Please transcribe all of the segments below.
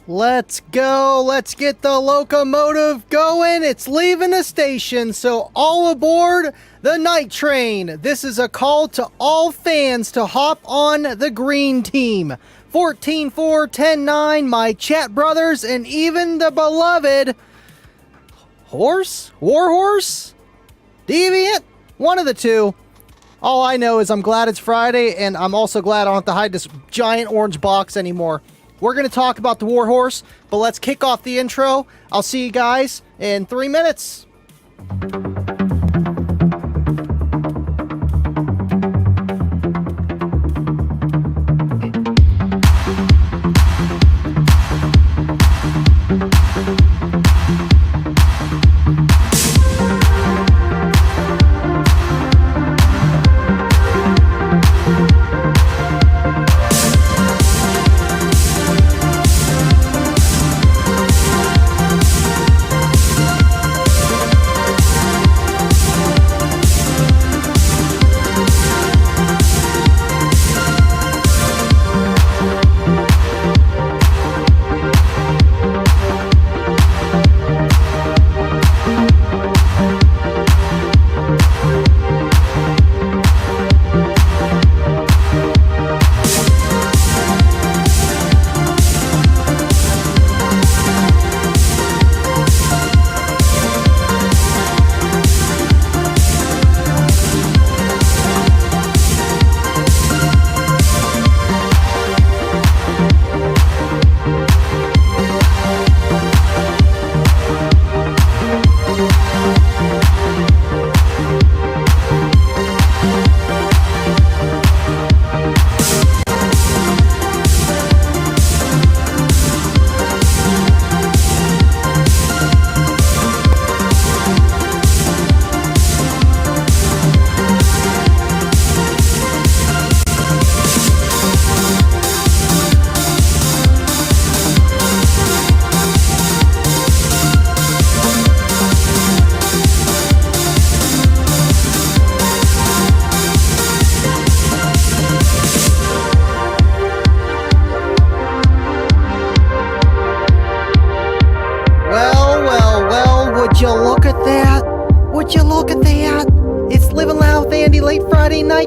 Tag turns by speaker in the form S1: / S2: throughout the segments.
S1: Let's go. Let's get the locomotive going. It's leaving the station, so all aboard the night train. This is a call to all fans to hop on the green team. 14-4, 10-9, my chat brothers, and even the beloved Warhorse? Deviant? One of the two. All I know is I'm glad it's Friday, and I'm also glad I don't have to hide this giant orange box anymore. We're going to talk about the Warhorse, but let's kick off the intro. I'll see you guys in 3 minutes.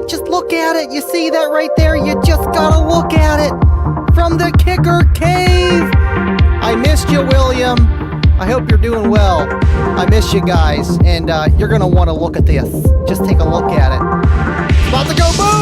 S1: Just look at it. You see that right there? You just gotta look at it. From the kicker cave. I missed you, William. I hope you're doing well. I miss you guys, and you're gonna want to look at this. Just take a look at it. It's about to go boom!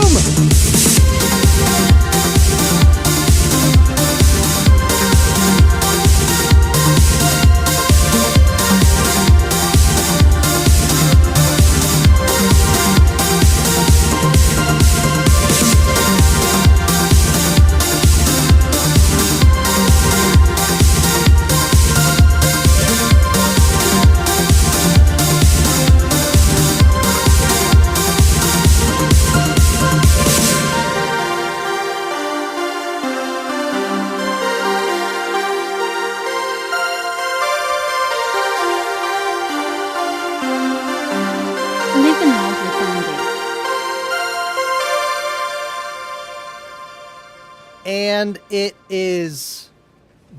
S1: And it is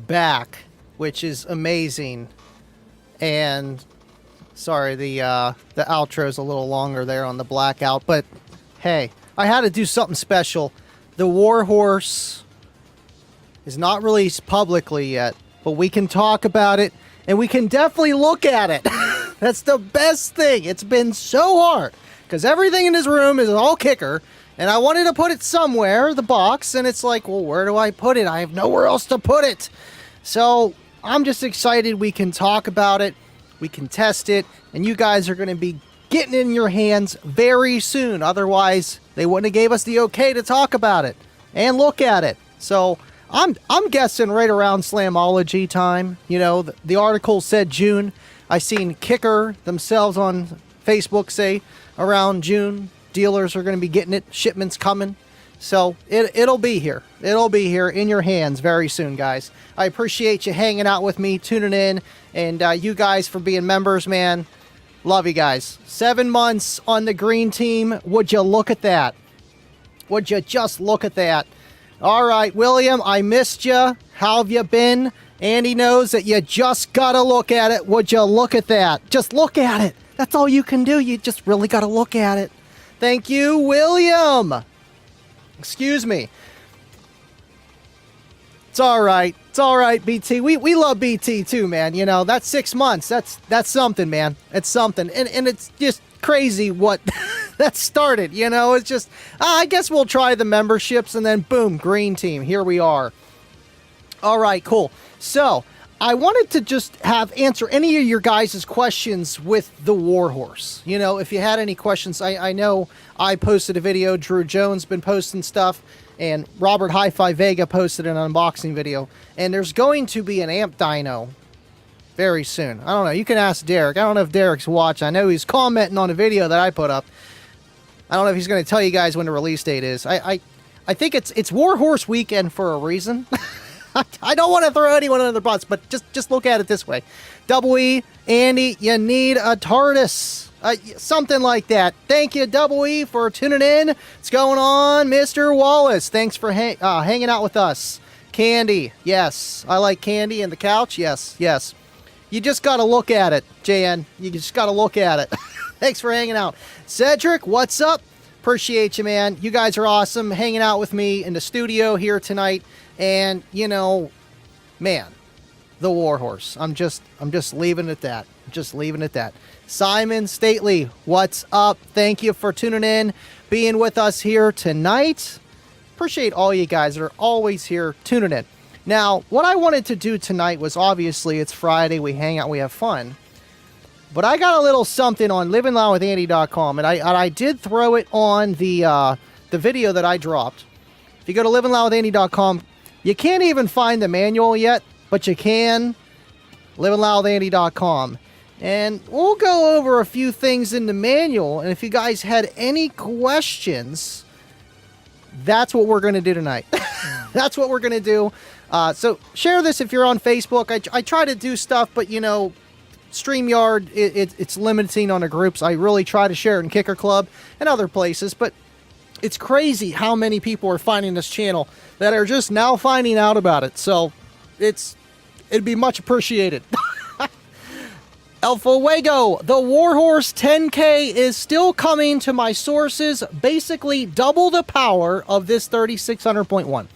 S1: back, which is amazing. And sorry, the outro's a little longer there on the blackout, but hey, I had to do something special. The Warhorse is not released publicly yet, but we can talk about it, and we can definitely look at it. That's the best thing. It's been so hard, because everything in this room is all kicker, and I wanted to put it somewhere, the box, and it's like, well, where do I put it? I have nowhere else to put it. So I'm just excited we can talk about it, we can test it, and you guys are going to be getting it in your hands very soon. Otherwise, they wouldn't have gave us the okay to talk about it and look at it. So I'm guessing right around Slamology time. You know, the article said June. I seen Kicker themselves on Facebook say around June. Dealers are going to be getting it. Shipments coming. So it'll be here. It'll be here in your hands very soon, guys. I appreciate you hanging out with me, tuning in, and you guys for being members, man. Love you guys. 7 months on the green team. Would you look at that? Would you just look at that? All right, William, I missed you. How have you been? Andy knows that you just got to look at it. Would you look at that? Just look at it. That's all you can do. You just really got to look at it. Thank you, William. Excuse me. It's all right. It's all right, BT. We love BT too, man. You know, that's 6 months. That's something, man. It's something. And it's just crazy what that started, you know. It's just, I guess we'll try the memberships and then boom, green team. Here we are. All right, cool. So I wanted to just answer any of your guys' questions with the Warhorse. You know, if you had any questions, I know I posted a video. Drew Jones been posting stuff. And Robert Hi-Fi Vega posted an unboxing video. And there's going to be an amp dyno very soon. I don't know. You can ask Derek. I don't know if Derek's watching. I know he's commenting on a video that I put up. I don't know if he's going to tell you guys when the release date is. I think it's Warhorse weekend for a reason. I don't want to throw anyone under the bus, but just look at it this way. Double E, Andy, you need a TARDIS. Something like that. Thank you, Double E, for tuning in. What's going on, Mr. Wallace? Thanks for hanging out with us. Candy, yes. I like candy and the couch, yes, yes. You just got to look at it, JN. You just got to look at it. Thanks for hanging out. Cedric, what's up? Appreciate you, man. You guys are awesome hanging out with me in the studio here tonight. And, you know, man, the Warhorse. I'm just leaving it at that. Just leaving it at that. Simon Stately, what's up? Thank you for tuning in, being with us here tonight. Appreciate all you guys that are always here tuning in. Now, what I wanted to do tonight was, obviously, it's Friday, we hang out, we have fun. But I got a little something on livinloudwithandy.com, and I did throw it on the video that I dropped. If you go to livinloudwithandy.com, you can't even find the manual yet, but you can. livinloudwithandy.com. And we'll go over a few things in the manual, and if you guys had any questions, that's what we're going to do tonight. That's what we're going to do. So share this if you're on Facebook. I try to do stuff, but, you know, StreamYard, it's limiting on the groups. I really try to share it in Kicker Club and other places, but it's crazy how many people are finding this channel that are just now finding out about it. So it'd be much appreciated. LLwA, the Warhorse 10K is still coming to my sources, basically double the power of this 3600.1.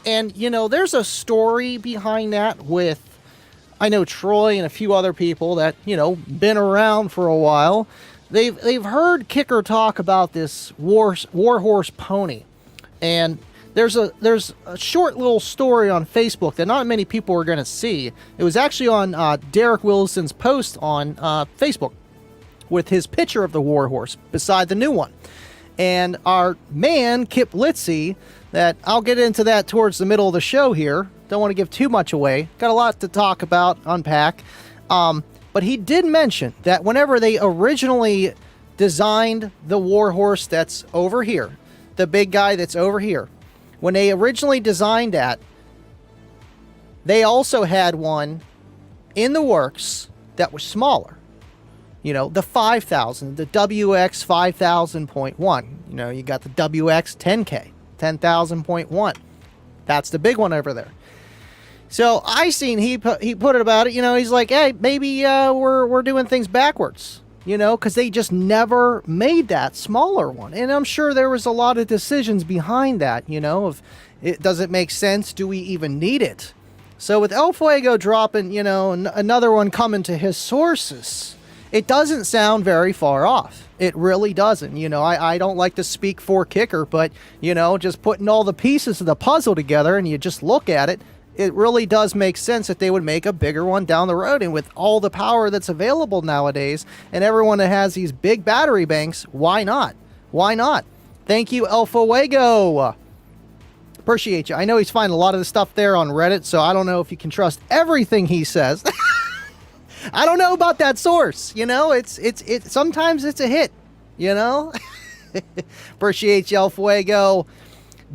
S1: And, you know, there's a story behind that with, I know Troy and a few other people that, you know, been around for a while. They've heard Kicker talk about this Warhorse pony. And there's a short little story on Facebook that not many people are going to see. It was actually on Derek Wilson's post on Facebook with his picture of the Warhorse beside the new one. And our man, Kip Litzy, that I'll get into that towards the middle of the show here. Don't want to give too much away. Got a lot to talk about, unpack. But he did mention that whenever they originally designed the Warhorse that's over here, the big guy that's over here, when they originally designed that, they also had one in the works that was smaller. You know, the 5000, the WX 5000.1. You know, you got the WX 10K, 10,000.1. That's the big one over there. So I seen he put it about it. You know, he's like, hey, maybe we're doing things backwards. You know, because they just never made that smaller one. And I'm sure there was a lot of decisions behind that, you know, of does it make sense? Do we even need it? So with LLwA dropping, you know, another one coming to his sources, it doesn't sound very far off. It really doesn't. You know, I don't like to speak for Kicker, but, you know, just putting all the pieces of the puzzle together and you just look at it, it really does make sense that they would make a bigger one down the road. And with all the power that's available nowadays and everyone that has these big battery banks, why not? Why not? Thank you, LLwA. Appreciate you. I know he's finding a lot of the stuff there on Reddit, so I don't know if you can trust everything he says. I don't know about that source. You know, it's sometimes it's a hit, you know? Appreciate you, LLwA.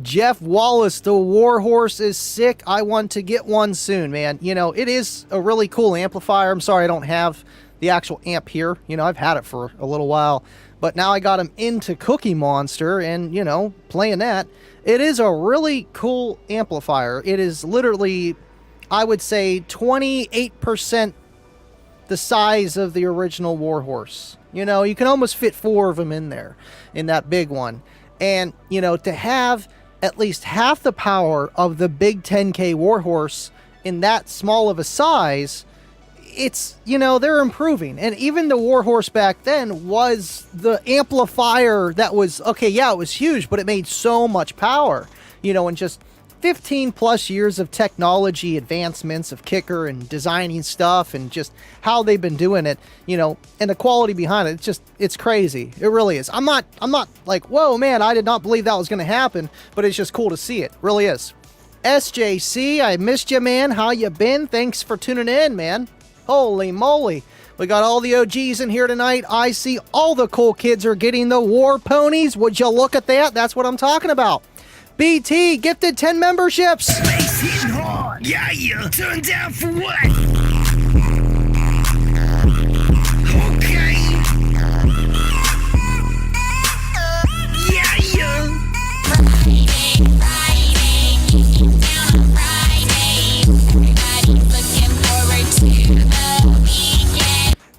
S1: Jeff Wallace, the Warhorse is sick. I want to get one soon, man. You know, it is a really cool amplifier. I'm sorry I don't have the actual amp here. You know, I've had it for a little while. But now I got him into Cookie Monster and, you know, playing that. It is a really cool amplifier. It is literally, I would say, 28% the size of the original Warhorse. You know, you can almost fit 4 of them in there, in that big one. And, you know, to have at least half the power of the big 10K Warhorse in that small of a size, it's, you know, they're improving. And even the Warhorse back then was the amplifier that was, okay, yeah, it was huge, but it made so much power, you know, and just 15 plus years of technology advancements of kicker and designing stuff and just how they've been doing it, you know, and the quality behind it, it's crazy. It really is. I'm not like, whoa, man, I did not believe that was going to happen, but it's just cool to see it. Really is. SJC, I missed you, man. How you been? Thanks for tuning in, man. Holy moly. We got all the OGs in here tonight. I see all the cool kids are getting the war ponies. Would you look at that? That's what I'm talking about. BT gifted 10 memberships.
S2: Bass hitting hard. Yeah, yeah. Turn down for what? Okay. Yeah, yeah.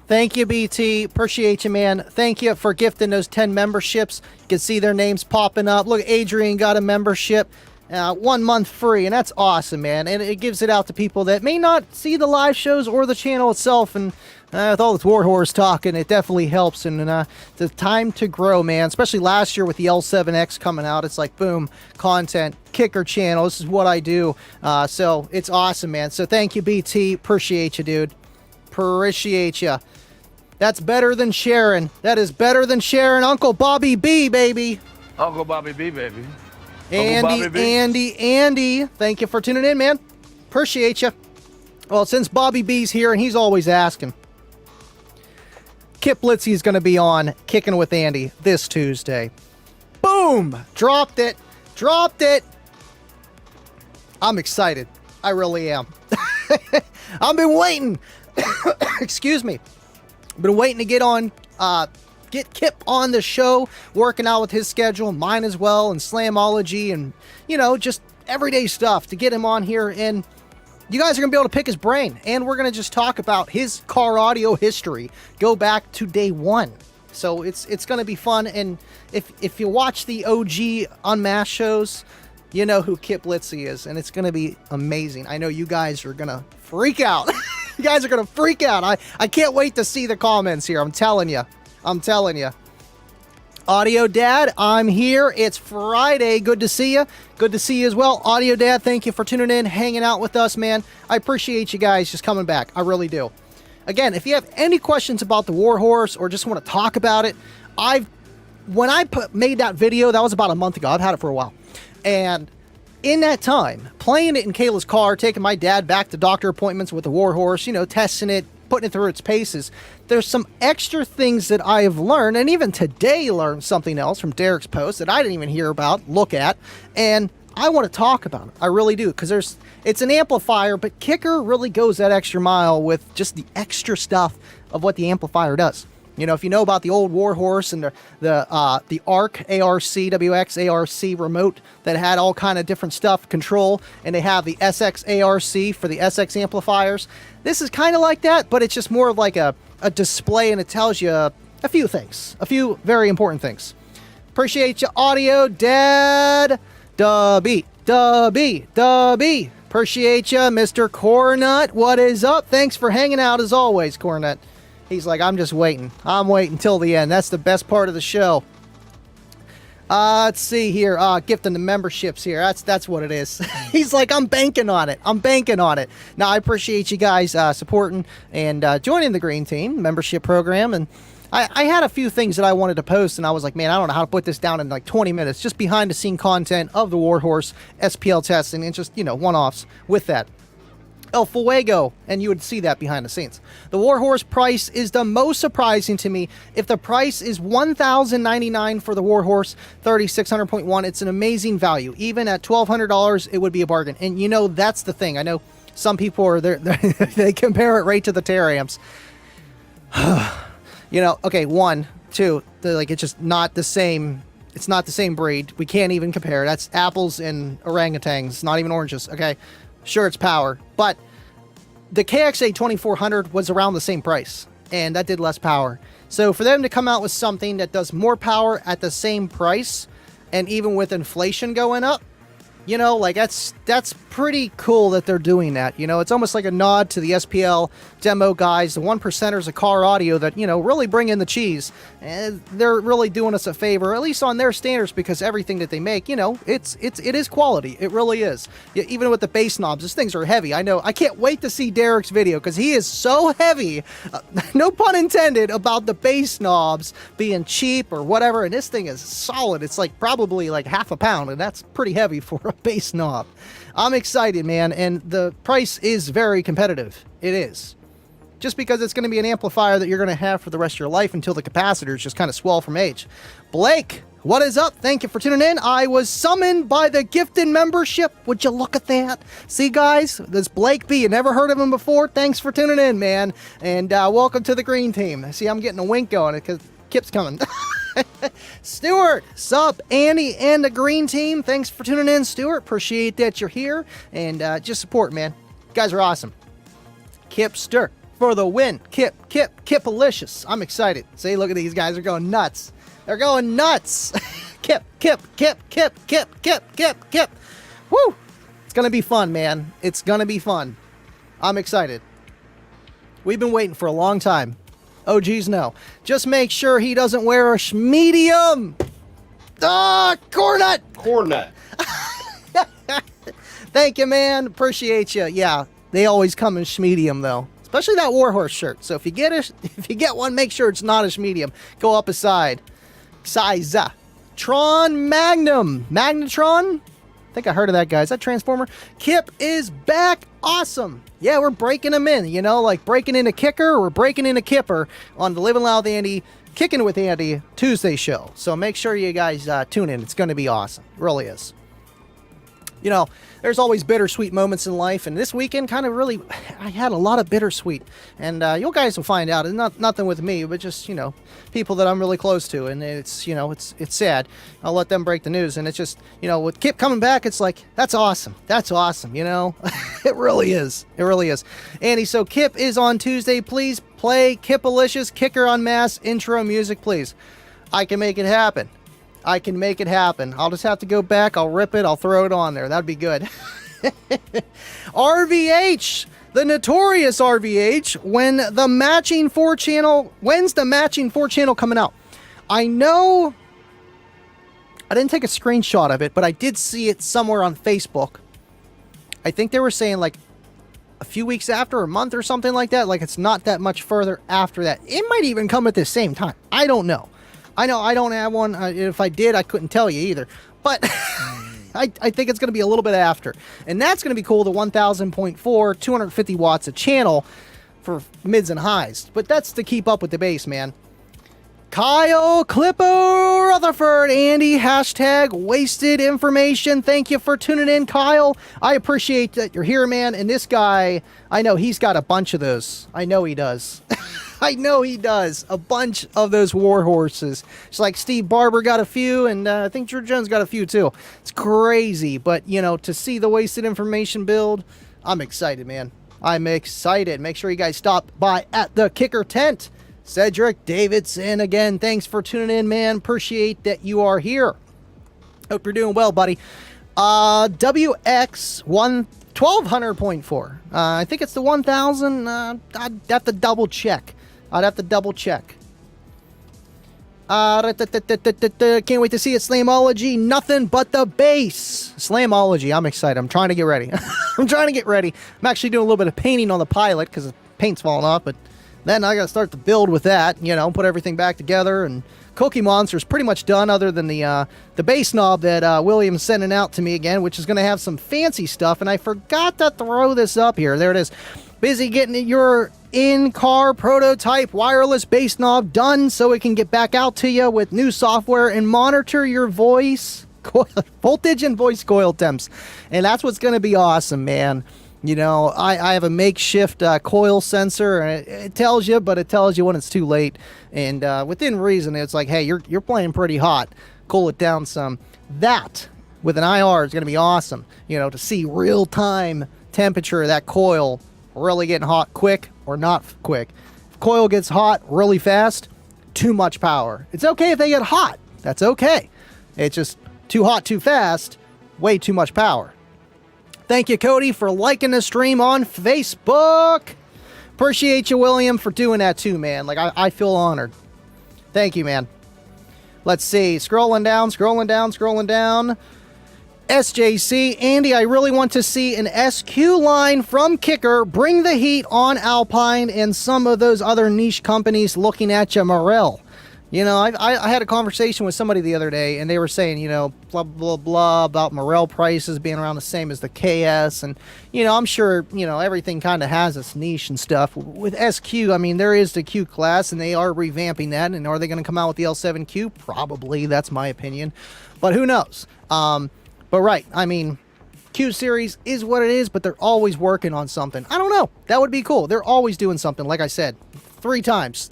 S1: Thank you, BT. Appreciate you, man. Thank you for gifting those 10 memberships. You can see their names popping up. Look, Adrian got a membership, 1 month free, and that's awesome, man. And it gives it out to people that may not see the live shows or the channel itself. And with all this Warhorse talking, it definitely helps. And the time to grow, man. Especially last year with the L7X coming out, it's like, boom, content, kicker channel. This is what I do. So it's awesome, man. So thank you, BT. Appreciate you, dude. Appreciate you. That's better than Sharon. That is better than Sharon. Uncle Bobby B, baby.
S3: Uncle Bobby B, baby.
S1: Andy. Thank you for tuning in, man. Appreciate you. Well, since Bobby B's here and he's always asking, Kip Blitzy is going to be on Kicking with Andy this Tuesday. Boom! Dropped it. I'm excited. I really am. I've been waiting. Excuse me. Been waiting to get Kip on the show, working out with his schedule, mine as well, and Slamology, and, you know, just everyday stuff to get him on here. And you guys are going to be able to pick his brain, and we're going to just talk about his car audio history, go back to day one. So it's going to be fun. And if you watch the OG Unmasked shows, you know who Kip Blitzy is, and it's going to be amazing. I know you guys are going to freak out. You guys are going to freak out. I can't wait to see the comments here. I'm telling you. Audio Dad, I'm here. It's Friday. Good to see you. Good to see you as well. Audio Dad, thank you for tuning in, hanging out with us, man. I appreciate you guys just coming back. I really do. Again, if you have any questions about the Warhorse or just want to talk about it, when I made that video, that was about a month ago. I've had it for a while. And in that time, playing it in Kayla's car, taking my dad back to doctor appointments with the Warhorse, you know, testing it, putting it through its paces, there's some extra things that I have learned, and even today learned something else from Derek's post that I didn't even hear about, look at, and I want to talk about it. I really do, because it's an amplifier, but Kicker really goes that extra mile with just the extra stuff of what the amplifier does. You know, if you know about the old Warhorse and the ARC, WX ARC remote that had all kind of different stuff, control, and they have the SX ARC for the SX amplifiers. This is kind of like that, but it's just more of like a display, and it tells you a few things, a few very important things. Appreciate you, Audio Dad. Dubby. Appreciate you, Mr. Cornut. What is up? Thanks for hanging out as always, Cornut. He's like, I'm just waiting. I'm waiting till the end. That's the best part of the show. Let's see here. Gifting the memberships here. That's what it is. He's like, I'm banking on it. Now, I appreciate you guys supporting and joining the Green Team membership program. And I had a few things that I wanted to post, and I was like, man, I don't know how to put this down in like 20 minutes. Just behind the scene content of the Warhorse SPL testing and just, you know, one-offs with that. El Fuego, and you would see that behind the scenes. The Warhorse price is the most surprising to me. If the price is $1,099 for the Warhorse 3600.1, it's an amazing value. Even at $1,200, it would be a bargain. And you know, that's the thing. I know some people are there, they compare it right to the Terramps. You know, okay, 1, 2, like it's just not the same. It's not the same breed. We can't even compare. That's apples and orangutans, not even oranges, okay? Sure, it's power, but the KXA 2400 was around the same price, and that did less power. So for them to come out with something that does more power at the same price, and even with inflation going up, you know, like that's pretty cool that they're doing that. You know, it's almost like a nod to the SPL demo guys, the 1%ers of car audio that, you know, really bring in the cheese. And they're really doing us a favor, at least on their standards, because everything that they make, you know, it is quality. It really is. Even with the bass knobs, these things are heavy. I know. I can't wait to see Derek's video because he is so heavy, no pun intended, about the bass knobs being cheap or whatever. And this thing is solid. It's like probably like half a pound, and that's pretty heavy for a bass knob. I'm excited, man, and the price is very competitive. It is. Just because it's going to be an amplifier that you're going to have for the rest of your life until the capacitors just kind of swell from age. Blake, what is up? Thank you for tuning in. I was summoned by the gifted membership. Would you look at that? See, guys, this Blake B. You never heard of him before? Thanks for tuning in, man. And welcome to the green team. See, I'm getting a wink going because Kip's coming. Stuart, sup, Andy, and the green team. Thanks for tuning in, Stuart. Appreciate that you're here. And just support, man. You guys are awesome. Kipster for the win. Kipalicious. I'm excited. See, look at these guys. They're going nuts. They're going nuts. Kip. Woo! It's going to be fun, man. It's going to be fun. I'm excited. We've been waiting for a long time. Oh, geez, no. Just make sure he doesn't wear a medium. Cornet. Thank you, man. Appreciate you. Yeah, they always come in medium, though. Especially that Warhorse shirt. So if you get one, make sure it's not a medium. Go up a size. Tron Magnum. Magnetron? I think I heard of that guy. Is that Transformer? Kip is back. Awesome. Yeah, we're breaking him in, you know, like breaking in a kicker. We're breaking in a kipper on the Livin Loud Andy, Kicking with Andy Tuesday show. So make sure you guys tune in. It's going to be awesome. It really is. You know, there's always bittersweet moments in life, and this weekend kind of really, I had a lot of bittersweet, and you guys will find out. It's nothing with me, but just, you know, people that I'm really close to, and it's, you know, it's sad. I'll let them break the news, and it's just, you know, with Kip coming back, it's like, that's awesome, you know. It really is. Andy, so Kip is on Tuesday. Please play Kipalicious Kicker on Mass intro music, please. I can make it happen. I'll just have to go back. I'll rip it. I'll throw it on there. That'd be good. RVH, the notorious RVH. When's the matching 4-channel coming out? I know I didn't take a screenshot of it, but I did see it somewhere on Facebook. I think they were saying like a few weeks after, a month or something like that. Like it's not that much further after that. It might even come at the same time. I don't know. I know I don't have one. If I did, I couldn't tell you either. But I think it's going to be a little bit after. And that's going to be cool, the 1000.4, 250 watts a channel for mids and highs. But that's to keep up with the bass, man. Kyle Clippo Rutherford, Andy, hashtag wasted information. Thank you for tuning in, Kyle. I appreciate that you're here, man. And this guy, I know he's got a bunch of those. I know he does. I know he does. A bunch of those Warhorses. It's like Steve Barber got a few, and I think Drew Jones got a few too. It's crazy, but you know, to see the wasted information build, I'm excited, man. I'm excited. Make sure you guys stop by at the Kicker Tent. Cedric Davidson, again, thanks for tuning in, man. Appreciate that you are here. Hope you're doing well, buddy. WX1 1200.4. I think it's the 1000. I'd have to double check. Can't wait to see it. Slamology, nothing but the bass. Slamology, I'm excited. I'm trying to get ready. I'm actually doing a little bit of painting on the pilot because the paint's falling off, but then I got to start the build with that, you know, put everything back together. And Cookie Monster's pretty much done, other than the BassKnob that William's sending out to me again, which is going to have some fancy stuff. And I forgot to throw this up here. There it is. Busy getting your in-car prototype wireless BassKnob done so it can get back out to you with new software and monitor your voice, voltage and voice coil temps. And that's what's going to be awesome, man. You know, I have a makeshift coil sensor, and it tells you, but it tells you when it's too late. And within reason, it's like, hey, you're playing pretty hot. cool it down some. That, with an IR, is going to be awesome. You know, to see real-time temperature of that coil really getting hot quick or not quick. If coil gets hot really fast, too much power. It's okay if they get hot. That's okay. It's just too hot too fast, way too much power. Thank you, Cody, for liking the stream on Facebook. Appreciate you, William, for doing that too, man. Like, I feel honored. Thank you, man. Let's see. Scrolling down. SJC. Andy, I really want to see an SQ line from Kicker. Bring the heat on Alpine and some of those other niche companies looking at you, Morel. You know, I had a conversation with somebody the other day, and they were saying, you know, blah, blah, blah, about Morel prices being around the same as the KS. And, you know, I'm sure, you know, everything kind of has its niche and stuff. With SQ, I mean, there is the Q class, and they are revamping that. And are they going to come out with the L7Q? Probably. That's my opinion. But who knows? But right, I mean, Q series is what it is, but they're always working on something. I don't know. That would be cool. They're always doing something, like I said. 3 times.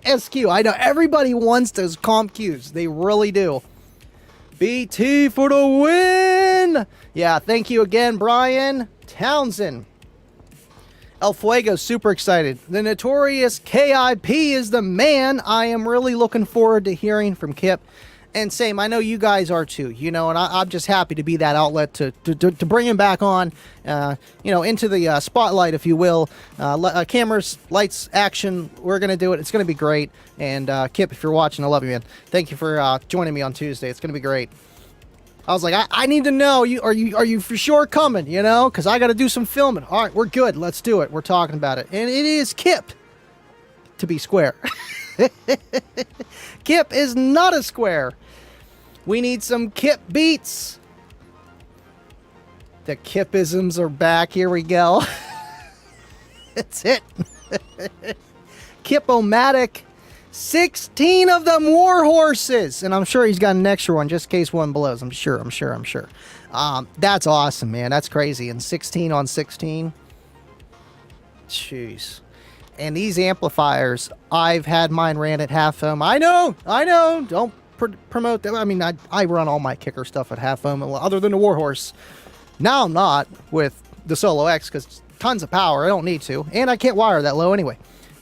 S1: SQ. I know everybody wants those comp Qs. They really do. BT for the win! Yeah, thank you again, Brian Townsend. El Fuego's super excited. The notorious KIP is the man. I am really looking forward to hearing from Kip. And same, I know you guys are too, you know, and I'm just happy to be that outlet to bring him back on, you know, into the spotlight, if you will. Cameras, lights, action, we're going to do it. It's going to be great. And Kip, if you're watching, I love you, man. Thank you for joining me on Tuesday. It's going to be great. I was like, I need to know, are you for sure coming, you know, because I got to do some filming. All right, we're good. Let's do it. We're talking about it. And it is Kip, to be square. Kip is not a square. We need some Kip beats. The Kipisms are back. Here we go. That's it. Kip-O-Matic. 16 of them Warhorses. And I'm sure he's got an extra one just in case one blows. I'm sure. That's awesome, man. That's crazy. And 16 on 16. Jeez. And these amplifiers, I've had mine ran at half ohm. I know. Don't promote them. I mean, I run all my Kicker stuff at half ohm, other than the Warhorse. Now I'm not with the Solo X because tons of power. I don't need to, and I can't wire that low anyway.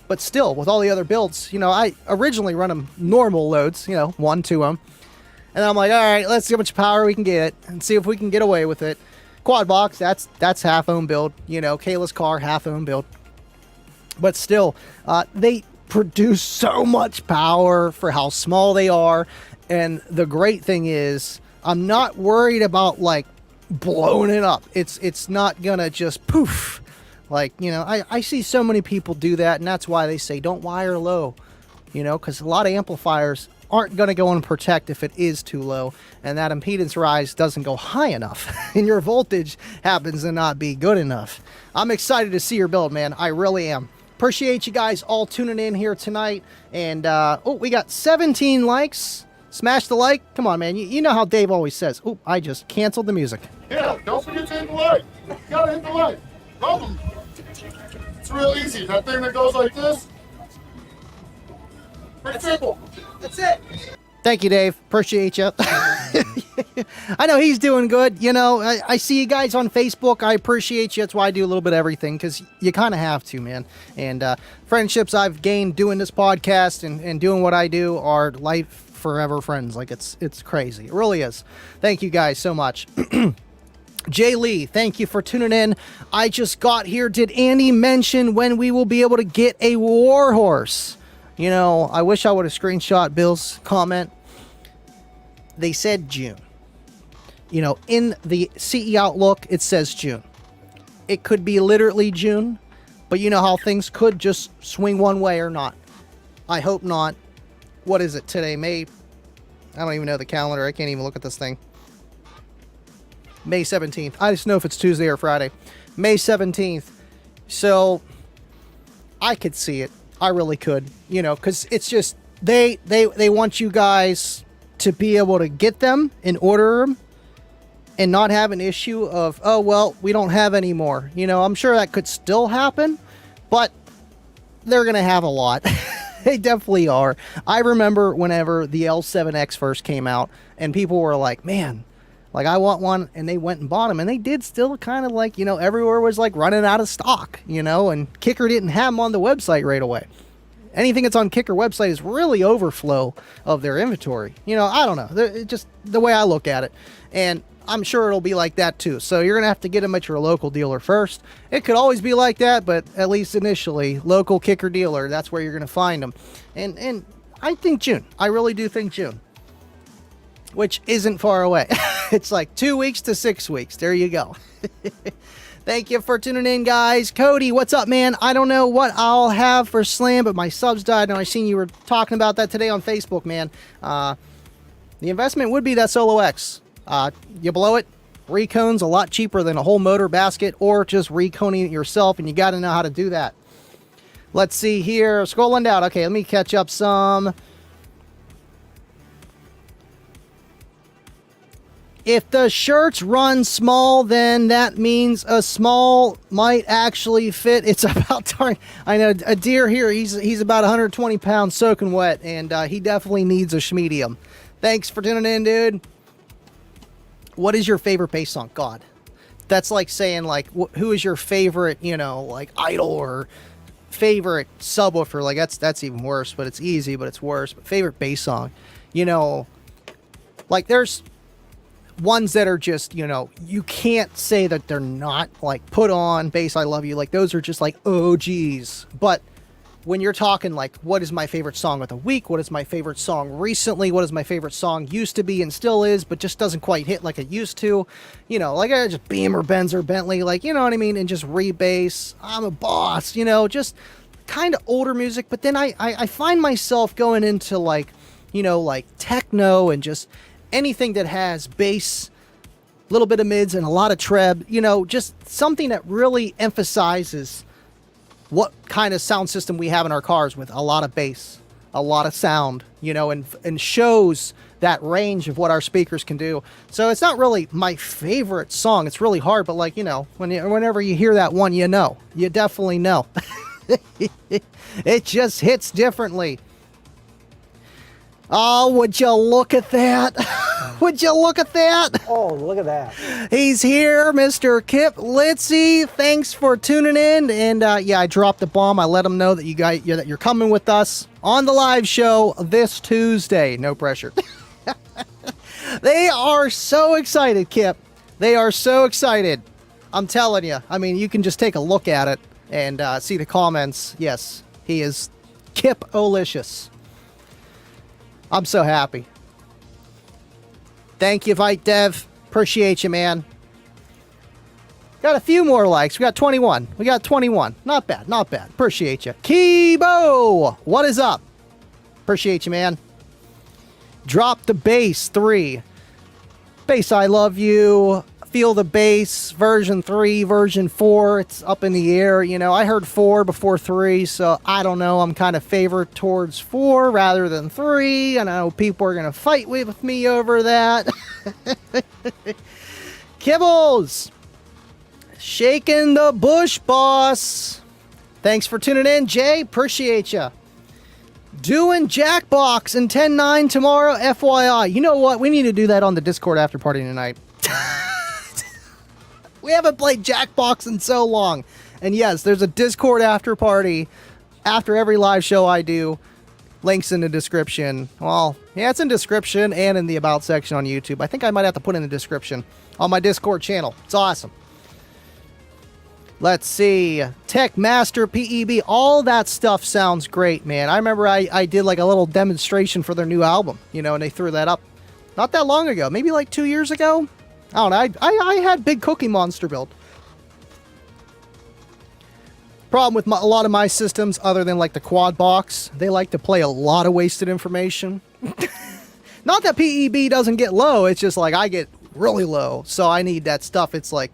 S1: But still, with all the other builds, you know, I originally run them normal loads, you know, 1, 2 ohm, and I'm like, all right, let's see how much power we can get and see if we can get away with it. Quad box, that's half ohm build. You know, Kayla's car, half ohm build. But still, they produce so much power for how small they are. And the great thing is, I'm not worried about, like, blowing it up. It's not gonna just poof. Like, you know, I see so many people do that, and that's why they say don't wire low. You know, because a lot of amplifiers aren't going to go and protect if it is too low, and that impedance rise doesn't go high enough, and your voltage happens to not be good enough. I'm excited to see your build, man. I really am. Appreciate you guys all tuning in here tonight. And, oh, we got 17 likes. Smash the like. Come on, man. You know how Dave always says. Oh, I just canceled the music.
S3: Yeah, don't forget to hit the like. You gotta hit the like. Problem. It's real easy. That thing that goes like this. Pretty simple.
S1: That's it. Thank you, Dave. Appreciate you. I know he's doing good. You know, I see you guys on Facebook. I appreciate you. That's why I do a little bit of everything, because you kind of have to, man. And friendships I've gained doing this podcast and doing what I do are life forever friends. Like, it's crazy. It really is. Thank you guys so much. Jay Lee, thank you for tuning in. I just got here. Did Andy mention when we will be able to get a Warhorse? You know, I wish I would have screenshot Bill's comment. They said June. You know, in the CE Outlook, it says June. It could be literally June, but you know how things could just swing one way or not. I hope not. What is it today? May? I don't even know the calendar. I can't even look at this thing. May 17th. I just know if it's Tuesday or Friday. May 17th. So, I could see it. I really could, you know, because it's just, they want you guys to be able to get them and order them and not have an issue of, oh, well, we don't have any more. You know, I'm sure that could still happen, but they're going to have a lot. They definitely are. I remember whenever the L7X first came out, and people were like, man, like I want one, and they went and bought them, and they did still kind of like, you know, everywhere was like running out of stock, you know, and Kicker didn't have them on the website right away. Anything that's on Kicker website is really overflow of their inventory. You know, I don't know. It's just the way I look at it. And I'm sure it'll be like that too. So you're going to have to get them at your local dealer first. It could always be like that, but at least initially, local Kicker dealer, that's where you're going to find them. And I think June. I really do think June. Which isn't far away. It's like 2 weeks to 6 weeks. There you go. Thank you for tuning in, guys. Cody, what's up, man? I don't know what I'll have for Slam, but my subs died, and I seen you were talking about that today on Facebook, man. The investment would be that Solo X. You blow it, Recone's a lot cheaper than a whole motor basket, or just reconing it yourself, and you got to know how to do that. Let's see here. Scrolling down. Okay, let me catch up some. If the shirts run small, then that means a small might actually fit. It's about time. I know a deer here, he's about 120 pounds soaking wet, and he definitely needs a schmedium. Thanks for tuning in, dude. What is your favorite bass song? God, that's like saying like, who is your favorite, you know, like idol or favorite subwoofer? Like that's even worse, but it's easy, but it's worse. But favorite bass song, you know, like there's ones that are just, you know, you can't say that they're not, like Put On, Bass I Love You, like those are just like, oh geez. But when you're talking like, what is my favorite song of the week, what is my favorite song recently, what is my favorite song used to be and still is, but just doesn't quite hit like it used to, you know, like I just Beamer, Benz, or Bentley, like, you know what I mean, and just rebass, I'm a boss, you know, just kind of older music. But then I find myself going into like, you know, like techno and just anything that has bass, a little bit of mids, and a lot of treb, you know, just something that really emphasizes what kind of sound system we have in our cars with a lot of bass, a lot of sound, you know, and shows that range of what our speakers can do. So it's not really my favorite song. It's really hard, but like, you know, whenever you hear that one, you know, you definitely know. It just hits differently. Oh, would you look at that? Would you look at that?
S4: Oh, look at that.
S1: He's here, Mr. Kip Litzy. Thanks for tuning in. And yeah, I dropped the bomb. I let him know that that you're coming with us on the live show this Tuesday. No pressure. They are so excited, Kip. They are so excited. I'm telling you. I mean, you can just take a look at it and see the comments. Yes, he is Kip-olicious. I'm so happy. Thank you, Vite Dev. Appreciate you, man. Got a few more likes. We got 21. We got 21. Not bad. Not bad. Appreciate you. Kibo, what is up? Appreciate you, man. Drop the bass 3. Bass I Love You. Feel the Bass, version 3, version 4, it's up in the air. You know, I heard 4 before 3, so I don't know. I'm kind of favored towards 4 rather than 3. I know people are going to fight with me over that. Kibbles, shaking the bush, boss. Thanks for tuning in, Jay. Appreciate you. Doing Jackbox in 10-9 tomorrow, FYI. You know what? We need to do that on the Discord after party tonight. We haven't played Jackbox in so long. And yes, there's a Discord after party after every live show I do. Links in the description. Well, yeah, it's in description and in the About section on YouTube. I think I might have to put in the description on my Discord channel. It's awesome. Let's see. Tech Master PEB. All that stuff sounds great, man. I remember I did like a little demonstration for their new album, you know, and they threw that up not that long ago. Maybe like 2 years ago. I don't know. I had Big Cookie Monster build. Problem with a lot of my systems, other than like the quad box, they like to play a lot of wasted information. Not that PEB doesn't get low. It's just like I get really low. So I need that stuff. It's like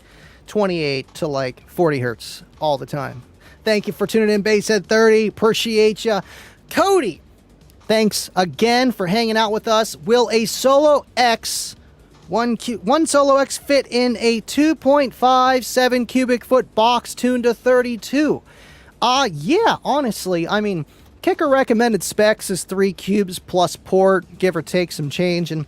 S1: 28 to like 40 hertz all the time. Thank you for tuning in, Basshead 30. Appreciate you. Cody, thanks again for hanging out with us. Will a Solo X... One Solo X fit in a 2.57 cubic foot box tuned to 32? Yeah, honestly, I mean, Kicker recommended specs is 3 cubes plus port, give or take some change, and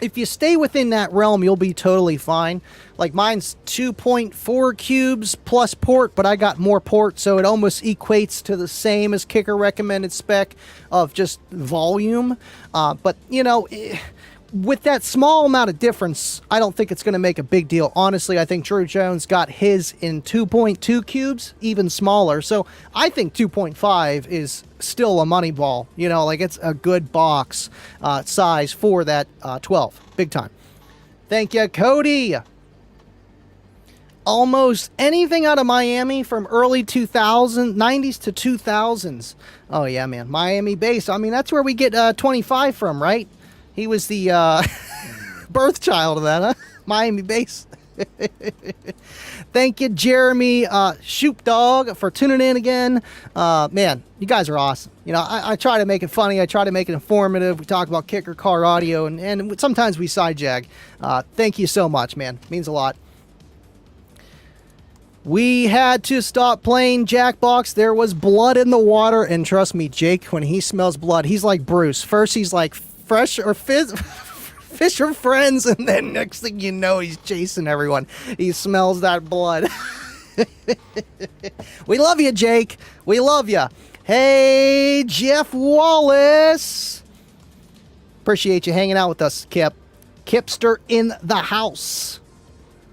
S1: if you stay within that realm, you'll be totally fine. Like mine's 2.4 cubes plus port, but I got more port, so it almost equates to the same as Kicker recommended spec of just volume. But, you know, with that small amount of difference, I don't think it's going to make a big deal. Honestly, I think Drew Jones got his in 2.2 cubes, even smaller. So I think 2.5 is still a money ball. You know, like it's a good box size for that 12. Big time. Thank you, Cody. Almost anything out of Miami from early 90s to 2000s. Oh, yeah, man. Miami bass. I mean, that's where we get 25 from, right? He was the birth child of that, huh? Miami bass. Thank you, Jeremy Shoopdog, for tuning in again. Man, you guys are awesome. You know, I try to make it funny. I try to make it informative. We talk about Kicker car audio, and sometimes we side jag. Thank you so much, man. Means a lot. We had to stop playing Jackbox. There was blood in the water, and trust me, Jake, when he smells blood, he's like Bruce. First, he's like fresh or fish or friends, and then next thing you know, he's chasing everyone. He smells that blood. We love you, Jake. We love you. Hey, Jeff Wallace. Appreciate you hanging out with us, Kip. Kipster in the house.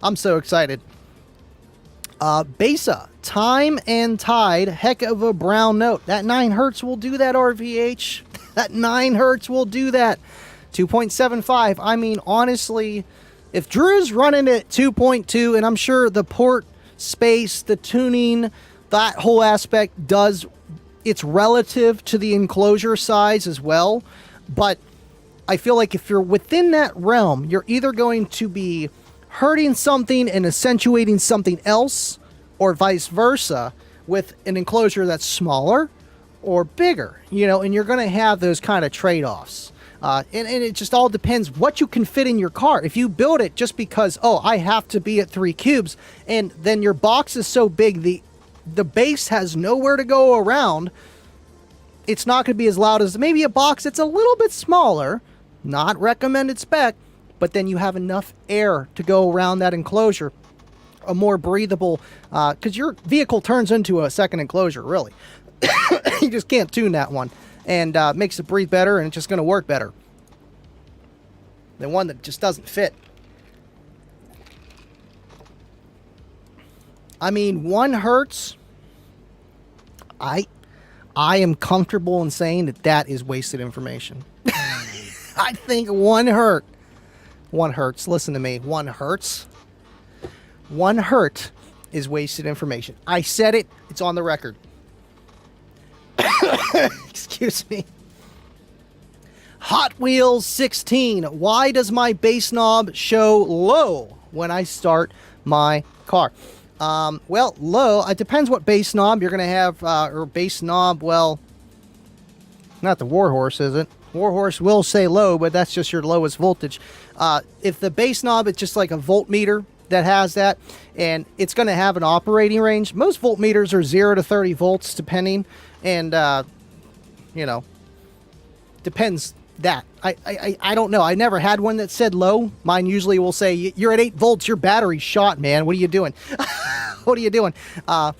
S1: I'm so excited. Besa, Time and Tide, heck of a brown note. That 9 hertz will do that, RVH. That 9 hertz will do that. 2.75. I mean, honestly, if Drew's running at 2.2, and I'm sure the port space, the tuning, that whole aspect it's relative to the enclosure size as well. But I feel like if you're within that realm, you're either going to be hurting something and accentuating something else, or vice versa, with an enclosure that's smaller or bigger, you know, and you're going to have those kind of trade-offs. And it just all depends what you can fit in your car. If you build it just because, oh, I have to be at 3 cubes, and then your box is so big, the bass has nowhere to go around, it's not going to be as loud as maybe a box that's a little bit smaller, not recommended spec, but then you have enough air to go around that enclosure, a more breathable, because your vehicle turns into a second enclosure, really. You just can't tune that one, and makes it breathe better, and it's just going to work better than one that just doesn't fit. I mean, 1 hertz, I am comfortable in saying that is wasted information. I think 1 hertz, listen to me, 1 hertz. 1 hertz is wasted information. I said it, it's on the record. Excuse me. Hot Wheels 16. Why does my bass knob show low when I start my car? Well, low, it depends what bass knob you're going to have, or bass knob, well, not the Warhorse, is it? Warhorse will say low, but that's just your lowest voltage. If the bass knob, it's just like a voltmeter that has that, and it's going to have an operating range. Most voltmeters are 0 to 30 volts, depending, and, you know, depends that. I don't know. I never had one that said low. Mine usually will say, you're at 8 volts, your battery's shot, man. What are you doing? What are you doing? But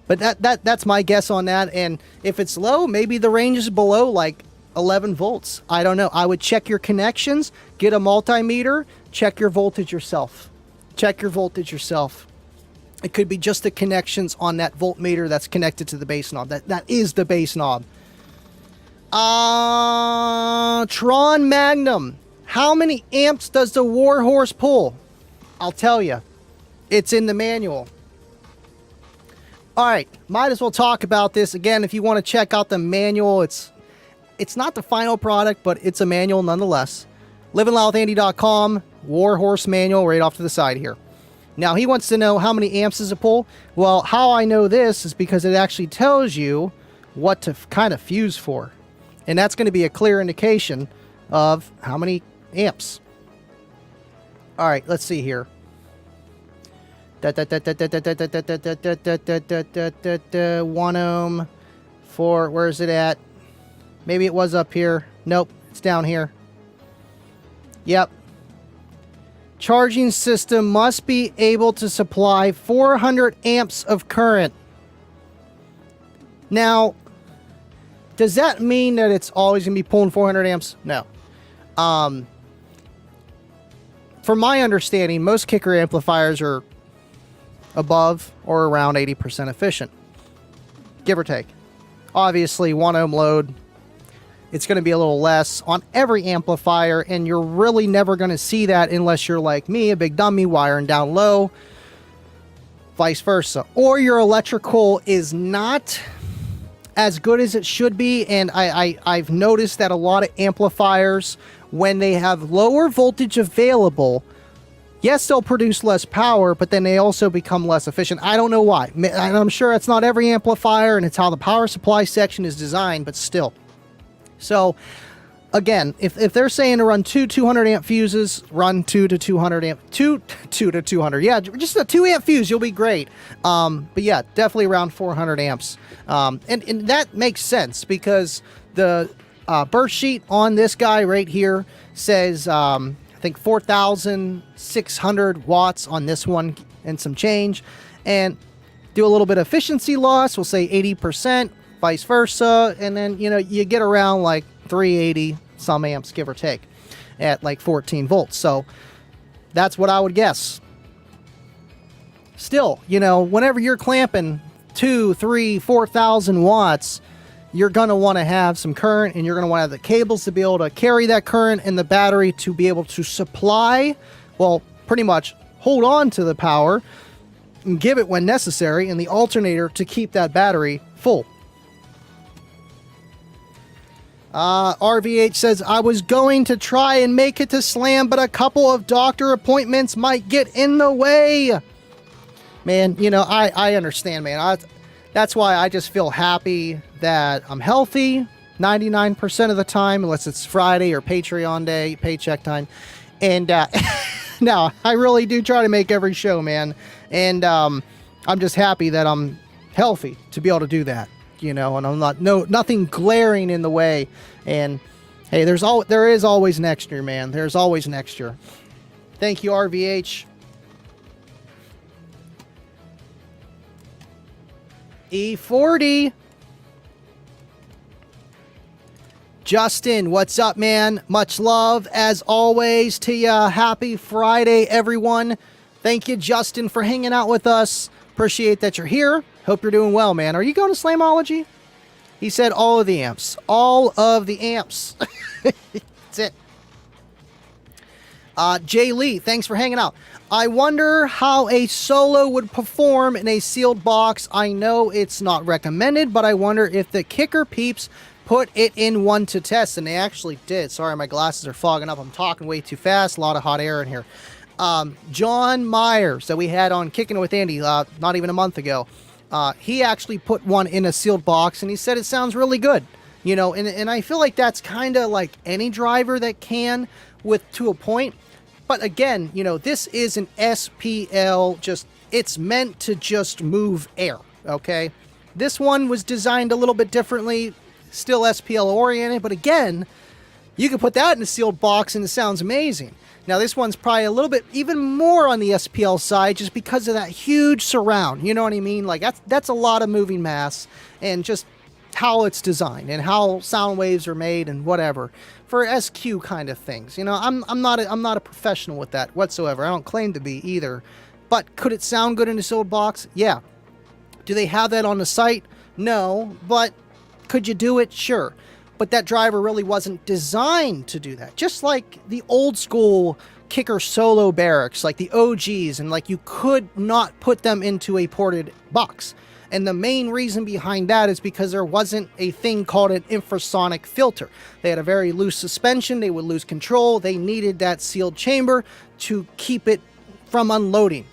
S1: that's my guess on that, and if it's low, maybe the range is below, like, 11 volts. I don't know. I would check your connections, get a multimeter, check your voltage yourself. Check your voltage yourself. It could be just the connections on that voltmeter that's connected to the bass knob. That is the bass knob. Tron Magnum. How many amps does the Warhorse pull? I'll tell you. It's in the manual. All right. Might as well talk about this. Again, if you want to check out the manual, it's not the final product, but it's a manual nonetheless. LivinLoudWithAndy.com, Warhorse manual right off to the side here. Now, he wants to know how many amps does it pull. Well, how I know this is because it actually tells you what to kind of fuse for. And that's going to be a clear indication of how many amps. All right, let's see here. 1 ohm, 4, where is it at? Maybe it was up here. Nope, it's down here. Yep, charging system must be able to supply 400 amps of current. Now, does that mean that it's always going to be pulling 400 amps? No. From my understanding, most kicker amplifiers are above or around 80% efficient, give or take. Obviously, 1 ohm load, it's going to be a little less on every amplifier, and you're really never going to see that unless you're like me, a big dummy wiring down low, vice versa. Or your electrical is not as good as it should be, and I've noticed that a lot of amplifiers, when they have lower voltage available, yes, they'll produce less power, but then they also become less efficient. I don't know why. And I'm sure it's not every amplifier, and it's how the power supply section is designed, but still. So, again, if they're saying to run 200 amp fuses, run 2 to 200 amp, 2 to 200. Yeah, just a 2 amp fuse, you'll be great. But yeah, definitely around 400 amps. And that makes sense because the burst sheet on this guy right here says, I think 4,600 watts on this one and some change. And do a little bit of efficiency loss, we'll say 80%. Vice versa, and then you get around like 380 some amps, give or take, at like 14 volts. So that's what I would guess. Still, whenever you're clamping 2, 3, 4,000 watts, you're gonna want to have some current, and you're gonna want to have the cables to be able to carry that current, and the battery to be able to supply, well, pretty much hold on to the power and give it when necessary, and the alternator to keep that battery full. RVH says, I was going to try and make it to Slam, but a couple of doctor appointments might get in the way. Man, I understand, man. That's why I just feel happy that I'm healthy 99% of the time, unless it's Friday or Patreon day, paycheck time. And no, I really do try to make every show, man. And I'm just happy that I'm healthy to be able to do that. And I'm nothing glaring in the way. And hey, there is always next year, man. There's always next year. Thank you, RVH. E40. Justin, what's up, man? Much love, as always, to ya. Happy Friday, everyone. Thank you, Justin, for hanging out with us. Appreciate that you're here. Hope you're doing well, man. Are you going to Slamology? He said all of the amps. All of the amps. That's it. Jay Lee, thanks for hanging out. I wonder how a solo would perform in a sealed box. I know it's not recommended, but I wonder if the kicker peeps put it in one to test, and they actually did. Sorry, my glasses are fogging up. I'm talking way too fast. A lot of hot air in here. John Myers that we had on Kicking It with Andy not even a month ago. He actually put one in a sealed box, and he said it sounds really good. And I feel like that's kind of like any driver that can, to a point. But again, this is an SPL, it's meant to just move air, okay? This one was designed a little bit differently, still SPL oriented, but again, you can put that in a sealed box and it sounds amazing. Now, this one's probably a little bit even more on the SPL side just because of that huge surround. You know what I mean? Like, that's a lot of moving mass, and just how it's designed and how sound waves are made and whatever for SQ kind of things. I'm not a professional with that whatsoever. I don't claim to be either. But could it sound good in a sealed box? Yeah. Do they have that on the site? No. But could you do it? Sure. But that driver really wasn't designed to do that. Just like the old school kicker solo barracks, like the OGs, and like you could not put them into a ported box. And the main reason behind that is because there wasn't a thing called an infrasonic filter. They had a very loose suspension. They would lose control. They needed that sealed chamber to keep it from unloading.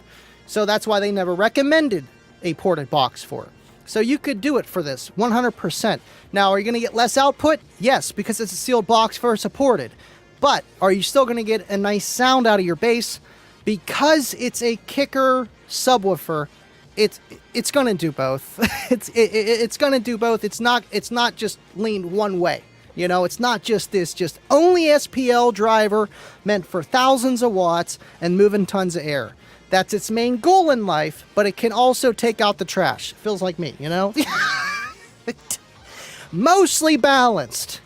S1: So that's why they never recommended a ported box for it. So you could do it for this 100%. Now, are you going to get less output? Yes, because it's a sealed box for supported. But are you still going to get a nice sound out of your bass? Because it's a kicker subwoofer, it's going to do both. It's going to do both. It's not just leaned one way. You know, it's not just this just only SPL driver meant for thousands of watts and moving tons of air. That's its main goal in life, but it can also take out the trash. Feels like me, you know? Mostly balanced.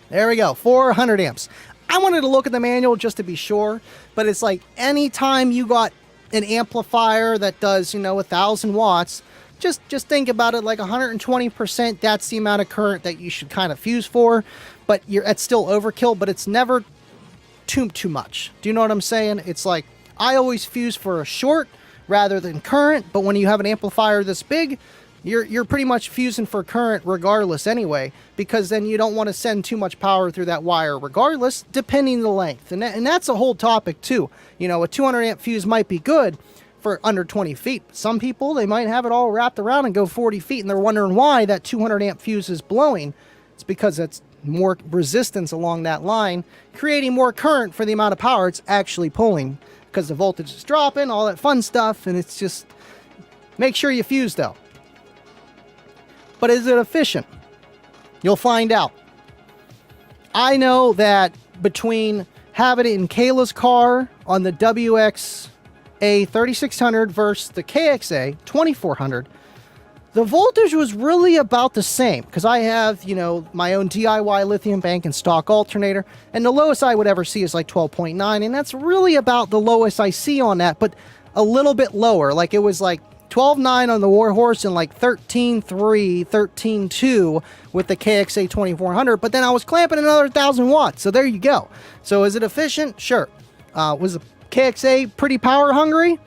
S1: There we go, 400 amps. I wanted to look at the manual just to be sure, but it's like anytime you got an amplifier that does, you know, 1,000 watts, just think about it like 120%, that's the amount of current that you should kind of fuse for, but it's still overkill, but it's never too much. Do you know what I'm saying? It's like, I always fuse for a short rather than current, but when you have an amplifier this big, you're pretty much fusing for current regardless anyway, because then you don't want to send too much power through that wire regardless, depending the length. And that's a whole topic too. You know, a 200 amp fuse might be good for under 20 feet. Some people, they might have it all wrapped around and go 40 feet, and they're wondering why that 200 amp fuse is blowing. It's because it's more resistance along that line, creating more current for the amount of power it's actually pulling, because the voltage is dropping, all that fun stuff, and it's just, make sure you fuse though. But is it efficient? You'll find out. I know that between having it in Kayla's car on the WXA 3600 versus the KXA 2400, the voltage was really about the same, because I have, you know, my own DIY lithium bank and stock alternator, and the lowest I would ever see is like 12.9, and that's really about the lowest I see on that, but a little bit lower. Like it was like 12.9 on the Warhorse and like 13.3, 13.2 with the KXA 2400, but then I was clamping another 1,000 watts, so there you go. So is it efficient? Sure. Was the KXA pretty power hungry?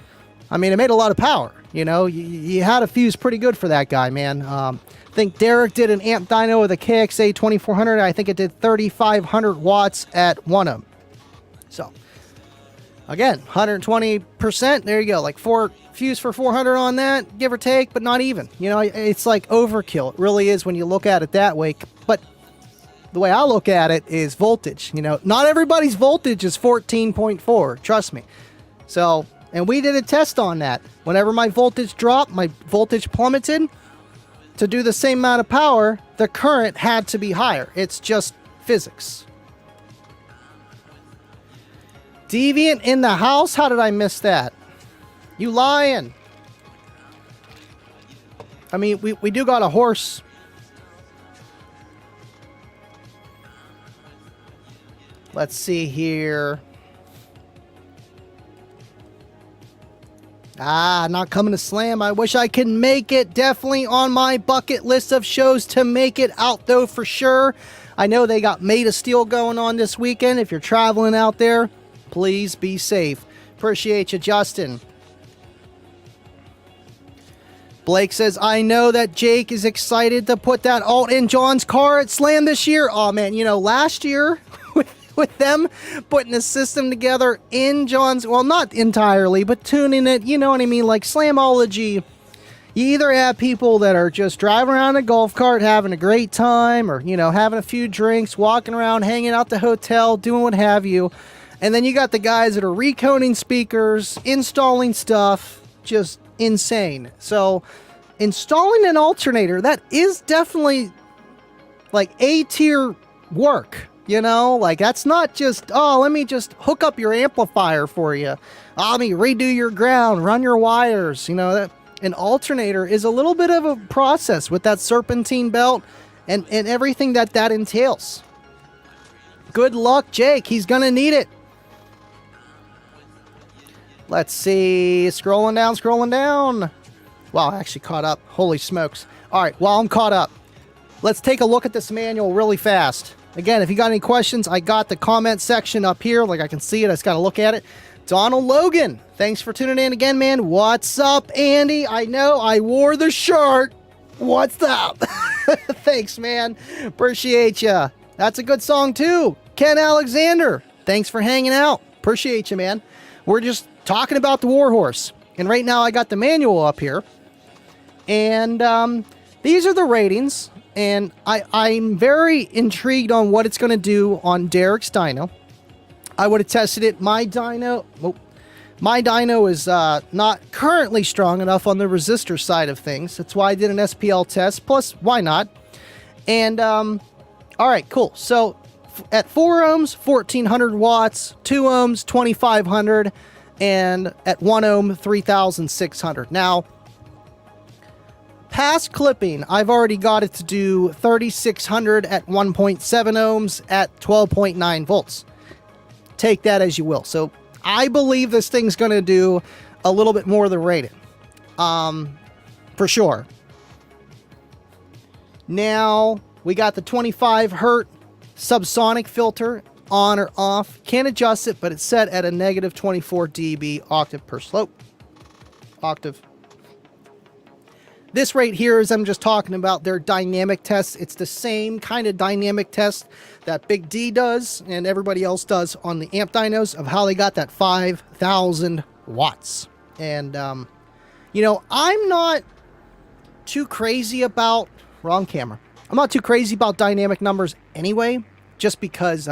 S1: I mean, it made a lot of power. You know, you had a fuse pretty good for that guy, man. I think Derek did an amp dyno with a KXA 2400. I think it did 3,500 watts at 1 ohm. So, again, 120%. There you go. Like fuse for 400 on that, give or take, but not even. You know, it's like overkill. It really is when you look at it that way. But the way I look at it is voltage. You know, not everybody's voltage is 14.4. Trust me. So, and we did a test on that. Whenever my voltage dropped, my voltage plummeted, to do the same amount of power, the current had to be higher. It's just physics. Deviant in the house? How did I miss that? You lying. I mean, we do got a horse. Let's see here. Not coming to Slam. I wish I could make it. Definitely on my bucket list of shows to make it out, though, for sure. I know they got Made of Steel going on this weekend. If you're traveling out there, please be safe. Appreciate you, Justin. Blake says, I know that Jake is excited to put that alt in John's car at Slam this year. Oh, man, you know, last year with them putting a system together in John's, well, not entirely, but tuning it, you know what I mean, like Slamology, you either have people that are just driving around a golf cart having a great time, or, you know, having a few drinks, walking around, hanging out the hotel, doing what have you, and then you got the guys that are reconing speakers, installing stuff, just insane. So installing an alternator, that is definitely like A-tier work. You know, like that's not just, oh, let me just hook up your amplifier for you. Let me redo your ground, run your wires. You know, that an alternator is a little bit of a process with that serpentine belt and everything that entails. Good luck, Jake. He's going to need it. Let's see. Scrolling down. Wow, I actually caught up. Holy smokes. All right, while I'm caught up, let's take a look at this manual really fast. Again, if you got any questions, I got the comment section up here. Like I can see it. I just got to look at it. Donald Logan, thanks for tuning in again, man. What's up, Andy? I know I wore the shirt. What's up? Thanks, man. Appreciate ya. That's a good song, too. Ken Alexander, thanks for hanging out. Appreciate you, man. We're just talking about the Warhorse. And right now I got the manual up here. And these are the ratings. And I'm very intrigued on what it's going to do on Derek's dyno. I would have tested it. My dyno is not currently strong enough on the resistor side of things. That's why I did an SPL test. Plus, why not? And, all right, cool. So at 4 ohms, 1400 watts, 2 ohms, 2500, and at 1 ohm, 3600. Now, past clipping, I've already got it to do 3600 at 1.7 ohms at 12.9 volts. Take that as you will. So I believe this thing's going to do a little bit more than rated. For sure. Now, we got the 25 hertz subsonic filter on or off. Can't adjust it, but it's set at a negative 24 dB octave per slope. Octave. This right here is I'm just talking about their dynamic tests. It's the same kind of dynamic test that Big D does and everybody else does on the amp dynos of how they got that 5,000 watts. And, you know, I'm not too crazy about... Wrong camera. I'm not too crazy about dynamic numbers anyway, just because,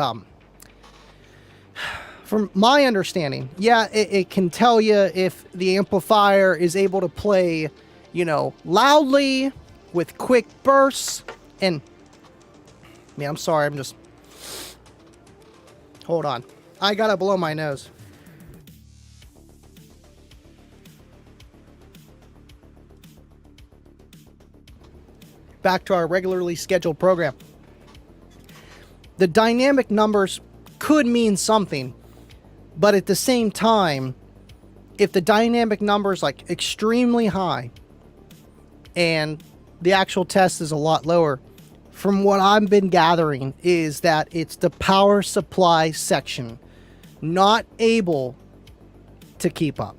S1: from my understanding, yeah, it can tell you if the amplifier is able to play, you know, loudly with quick bursts. And man, I'm sorry, I'm just, hold on, I gotta blow my nose. Back to our regularly scheduled program. The dynamic numbers could mean something, but at the same time, if the dynamic number is like extremely high and the actual test is a lot lower, from what I've been gathering is that it's the power supply section not able to keep up,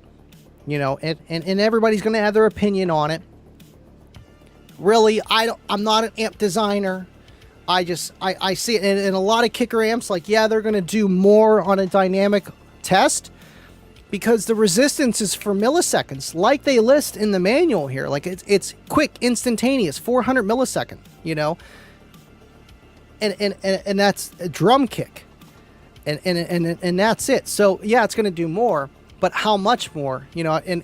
S1: you know, and everybody's going to have their opinion on it. Really, I'm not an amp designer. I see it in a lot of kicker amps, like, yeah, they're going to do more on a dynamic test because the resistance is for milliseconds, like they list in the manual here. Like it's quick, instantaneous, 400 millisecond, you know, and that's a drum kick, and that's it. So yeah, it's going to do more, but how much more, you know? And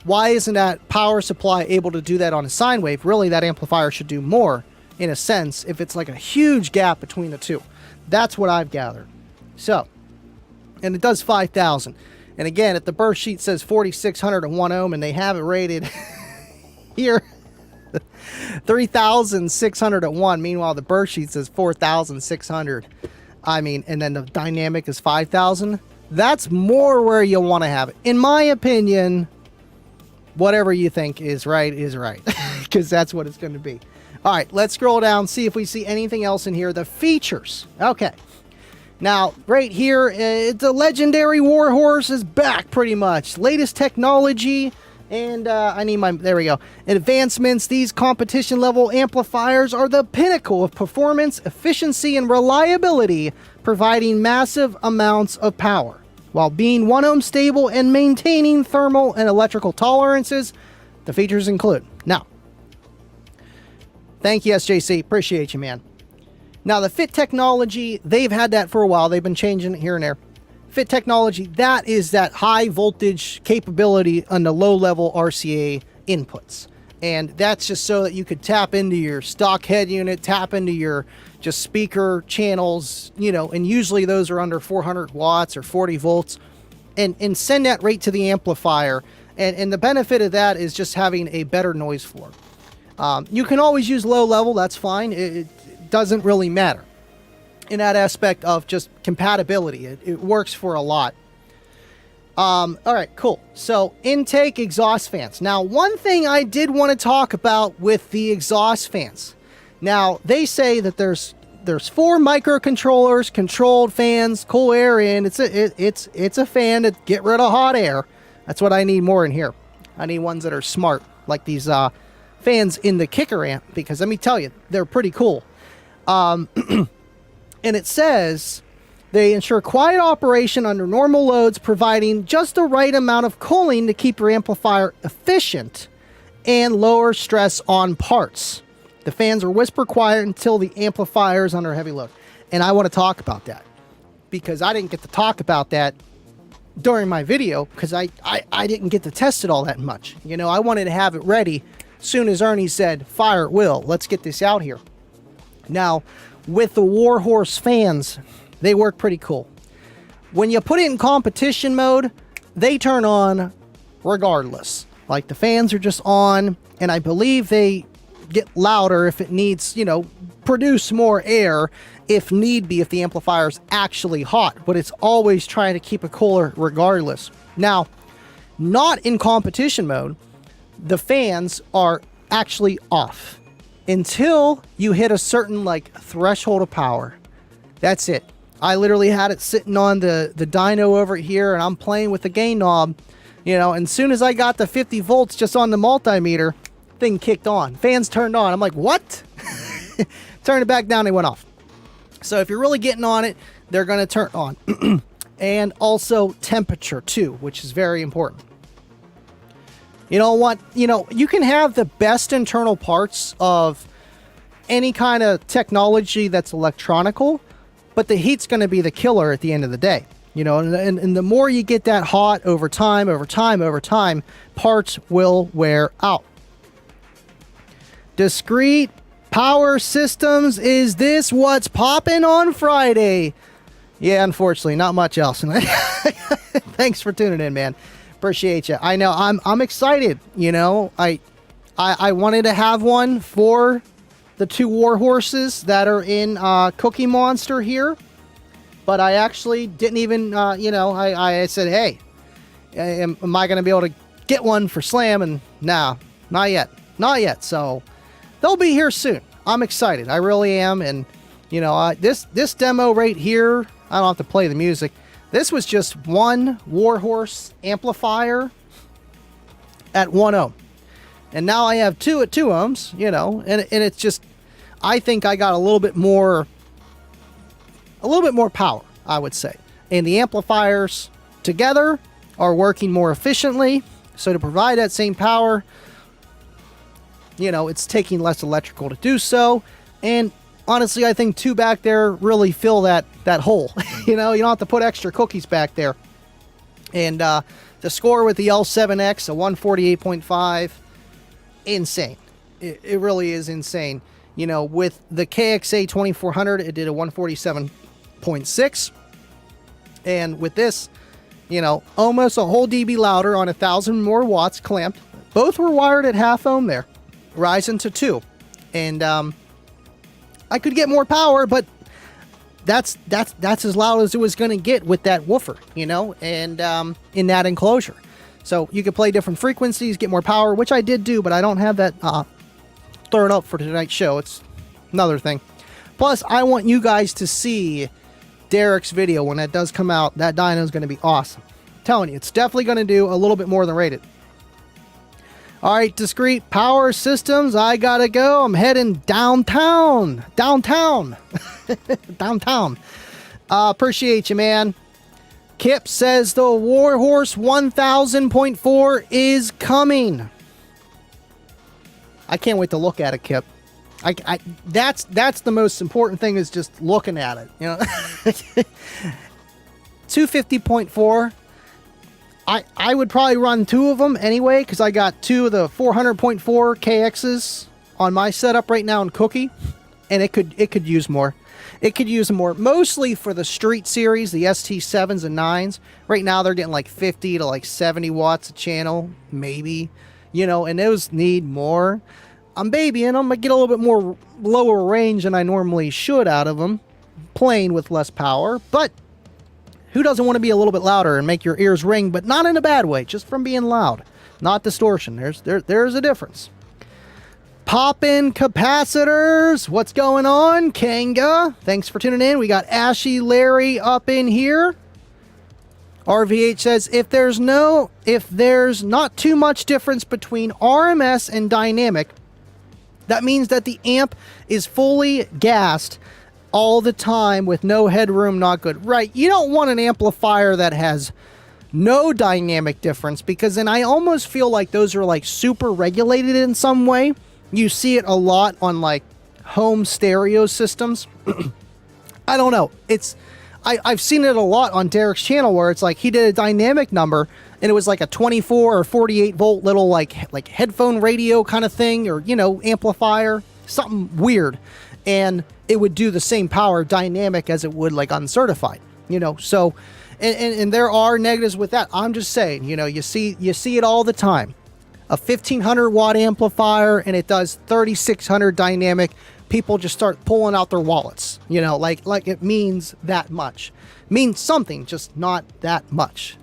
S1: why isn't that power supply able to do that on a sine wave? Really, that amplifier should do more, in a sense, if it's like a huge gap between the two. That's what I've gathered. So, and it does 5,000. And again, if the burst sheet says 4,600 at 1 ohm, and they have it rated here 3,600 at 1, meanwhile the burst sheet says 4,600. I mean, and then the dynamic is 5,000. That's more where you want to have it. In my opinion, whatever you think is right, because that's what it's going to be. All right, let's scroll down, see if we see anything else in here. The features. Okay. Now, right here, the legendary Warhorse is back, pretty much. Latest technology, and there we go. Advancements. These competition-level amplifiers are the pinnacle of performance, efficiency, and reliability, providing massive amounts of power, while being 1 ohm stable and maintaining thermal and electrical tolerances. The features include. Now, thank you, SJC. Appreciate you, man. Now, the fit technology, they've had that for a while. They've been changing it here and there. Fit technology, that is that high voltage capability on the low level RCA inputs. And that's just so that you could tap into your stock head unit, tap into your just speaker channels, you know, and usually those are under 400 watts or 40 volts, and send that right to the amplifier. And the benefit of that is just having a better noise floor. You can always use low level, that's fine. It doesn't really matter in that aspect of just compatibility. It works for a lot. All right, cool. So intake exhaust fans. Now, one thing I did want to talk about with the exhaust fans. Now, they say that there's 4 microcontrollers, controlled fans, cool air in. It's a fan to get rid of hot air. That's what I need more in here. I need ones that are smart, like these fans in the kicker amp, because let me tell you, they're pretty cool. And it says they ensure quiet operation under normal loads, providing just the right amount of cooling to keep your amplifier efficient and lower stress on parts. The fans are whisper quiet until the amplifier is under heavy load. And I want to talk about that because I didn't get to talk about that during my video because I didn't get to test it all that much. You know, I wanted to have it ready soon as Ernie said, fire at will. Let's get this out here. Now, with the Warhorse fans, they work pretty cool. When you put it in competition mode, they turn on regardless. Like the fans are just on, and I believe they get louder if it needs, you know, produce more air if need be, if the amplifier is actually hot, but it's always trying to keep it cooler regardless. Now, not in competition mode, the fans are actually off until you hit a certain like threshold of power. That's it. I literally had it sitting on the dyno over here, and I'm playing with the gain knob, you know, and as soon as I got the 50 volts just on the multimeter, thing kicked on. Fans turned on. I'm like, what? Turned it back down, they went off. So if you're really getting on it, they're going to turn on. And also temperature too, which is very important. You know what? You know, you can have the best internal parts of any kind of technology that's electronical, but the heat's going to be the killer at the end of the day. You know, and the more you get that hot over time, parts will wear out. Discrete power systems, is this what's popping on Friday? Yeah, unfortunately, not much else. Thanks for tuning in, man. Appreciate you. I know I'm excited. You know, I wanted to have one for the two Warhorses that are in Cookie Monster here, but I actually didn't even, you know, I said, hey, am I going to be able to get one for Slam? And nah, not yet. So they'll be here soon. I'm excited. I really am. And, you know, this demo right here, I don't have to play the music. This was just one Warhorse amplifier at 1 ohm. And now I have two at 2 ohms, you know, and it's just, I think I got a little bit more power, I would say. And the amplifiers together are working more efficiently. So to provide that same power, you know, it's taking less electrical to do so. And honestly, I think two back there really fill that hole. You know, you don't have to put extra cookies back there. And the score with the L7X, a 148.5, insane. It really is insane. You know, with the KXA 2400, it did a 147.6. And with this, you know, almost a whole dB louder on 1,000 more watts clamped. Both were wired at half ohm there, rising to 2. And I could get more power, but that's as loud as it was going to get with that woofer, you know, and in that enclosure. So you could play different frequencies, get more power, which I did do, but I don't have that thrown up for tonight's show. It's another thing. Plus, I want you guys to see Derek's video when that does come out. That dyno is going to be awesome. I'm telling you, it's definitely going to do a little bit more than rated. All right, discrete power systems. I gotta go. I'm heading downtown. Downtown. Appreciate you, man. Kip says the Warhorse 1000.4 is coming. I can't wait to look at it, Kip. That's the most important thing, is just looking at it. You know, 250.4. I would probably run 2 of them anyway, because I got 2 of the 400.4 KXs on my setup right now in Cookie, and it could use more. It could use more, mostly for the street series, the ST7s and 9s. Right now they're getting like 50 to like 70 watts a channel, maybe, you know, and those need more. I'm babying them. I get a little bit more lower range than I normally should out of them, playing with less power, but who doesn't want to be a little bit louder and make your ears ring, but not in a bad way, just from being loud, not distortion. There's a difference. Pop-in capacitors. What's going on, Kanga? Thanks for tuning in. We got Ashy Larry up in here. RVH says, if there's not too much difference between RMS and dynamic, that means that the amp is fully gassed all the time with no headroom. Not good. Right. You don't want an amplifier that has no dynamic difference, because then I almost feel like those are like super regulated in some way. You see it a lot on like home stereo systems. I don't know. I've seen it a lot on Derek's channel where it's like he did a dynamic number and it was like a 24 or 48 volt little like headphone radio kind of thing, or, you know, amplifier, something weird. and it would do the same power dynamic as it would like uncertified, you know. So and there are negatives with that. I'm just saying, you know, you see it all the time. A 1500 watt amplifier and it does 3600 dynamic. People just start pulling out their wallets, you know, like it means that much. Means something, just not that much.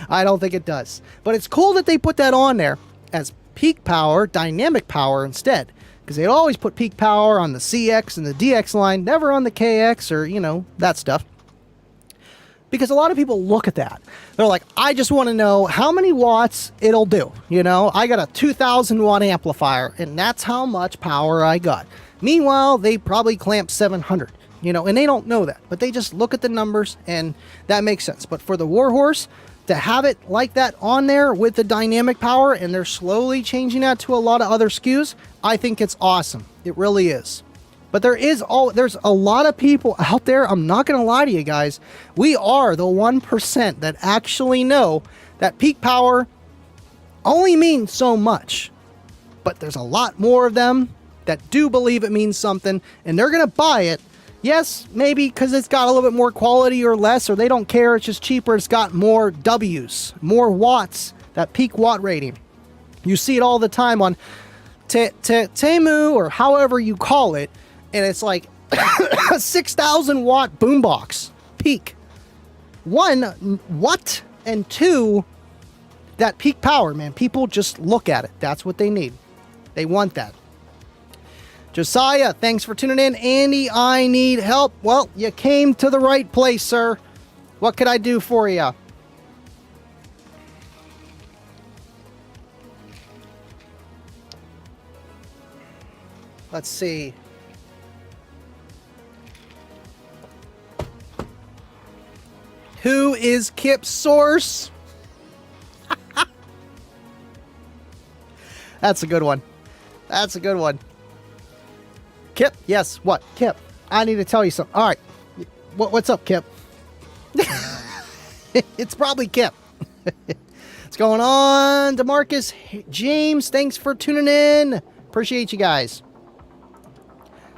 S1: I don't think it does. But it's cool that they put that on there as peak power, dynamic power instead. Because they always put peak power on the CX and the DX line, never on the KX or, you know, that stuff. Because a lot of people look at that. They're like, I just want to know how many watts it'll do. You know, I got a 2000 watt amplifier and that's how much power I got. Meanwhile, they probably clamp 700, you know, and they don't know that. But they just look at the numbers and that makes sense. But for the Warhorse, to have it like that on there with the dynamic power, and they're slowly changing that to a lot of other SKUs, I think it's awesome. It really is. But there's a lot of people out there, I'm not going to lie to you guys, we are the 1% that actually know that peak power only means so much. But there's a lot more of them that do believe it means something, and they're going to buy it. Yes, maybe because it's got a little bit more quality or less, or they don't care, it's just cheaper, it's got more W's, more watts, that peak watt rating. You see it all the time on Temu or however you call it, and it's like a 6,000 watt boombox peak. One, what? And two, that peak power, man. People just look at it. That's what they need. They want that. Josiah, thanks for tuning in. Andy, I need help. Well, you came to the right place, sir. What could I do for you? Let's see. Who is Kip's source? That's a good one. That's a good one. Kip, yes, what? Kip, I need to tell you something. All right. What's up, Kip? It's probably Kip. What's going on? DeMarcus, James, thanks for tuning in. Appreciate you guys.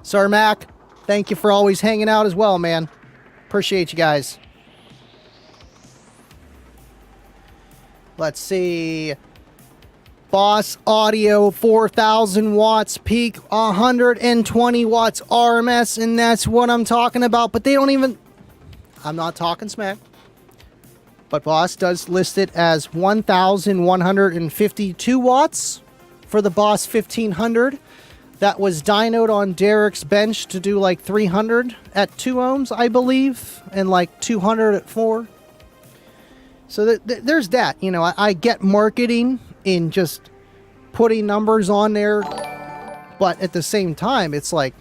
S1: Sir Mac, thank you for always hanging out as well, man. Appreciate you guys. Let's see. Boss Audio, 4,000 watts peak, 120 watts RMS, and that's what I'm talking about. But they don't even... I'm not talking smack. But Boss does list it as 1,152 watts for the Boss 1500. That was dynoed on Derek's bench to do like 300 at 2 ohms, I believe, and like 200 at 4. So there's that. You know, I get marketing in just putting numbers on there, but at the same time, it's like,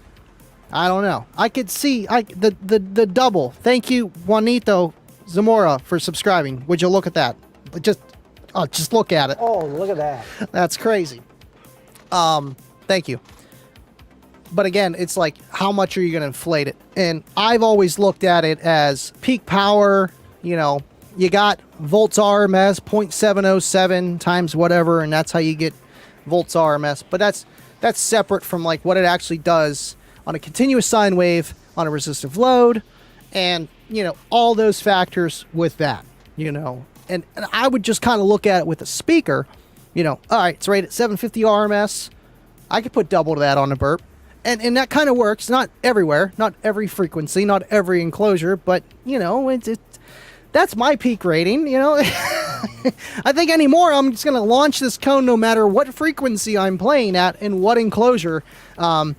S1: I don't know. I could see the double. Thank you, Juanito Zamora, for subscribing. Would you look at that? Just look at it.
S4: Oh, look at that.
S1: That's crazy. Thank you. But again, it's like, how much are you going to inflate it? And I've always looked at it as peak power. You know, you got volts RMS, 0.707 times whatever, and that's how you get volts RMS. But that's separate from like what it actually does on a continuous sine wave on a resistive load, and you know, all those factors with that, you know. And I would just kind of look at it with a speaker, you know. All right, it's rated at 750 RMS. I could put double to that on a burp. And that kind of works, not everywhere, not every frequency, not every enclosure, but you know, that's my peak rating, you know. I think anymore, I'm just going to launch this cone no matter what frequency I'm playing at and what enclosure, or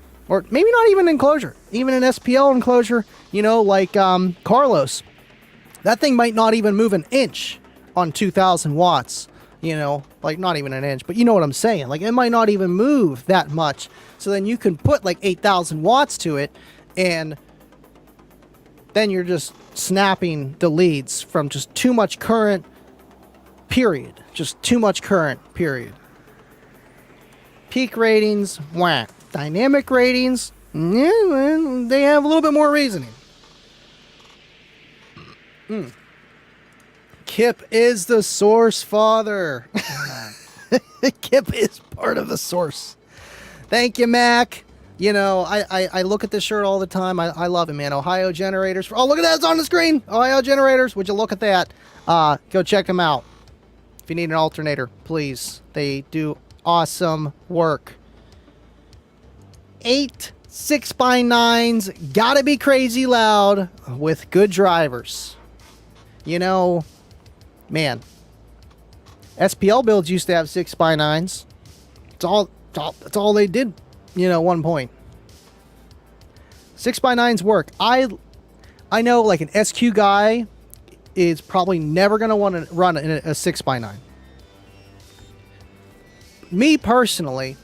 S1: maybe not even enclosure, even an SPL enclosure, you know, like Carlos. That thing might not even move an inch on 2,000 watts, you know, like not even an inch, but you know what I'm saying. Like it might not even move that much. So then you can put like 8,000 watts to it, and then you're just snapping the leads from just too much current, period. Just too much current, period. Peak ratings, whack. Dynamic ratings, yeah, they have a little bit more reasoning. Kip is the source, father. Kip is part of the source. Thank you, Mac. You know, I look at this shirt all the time. I love it, man. Ohio Generators. Oh, look at that. It's on the screen. Ohio Generators. Would you look at that? Go check them out. If you need an alternator, please. They do awesome work. 8 6x9s. Gotta be crazy loud with good drivers. You know, man. SPL builds used to have 6x9s. That's all they did, you know, at one point. 6x9s work. I know, like, an SQ guy is probably never going to want to run a 6x9. Me personally,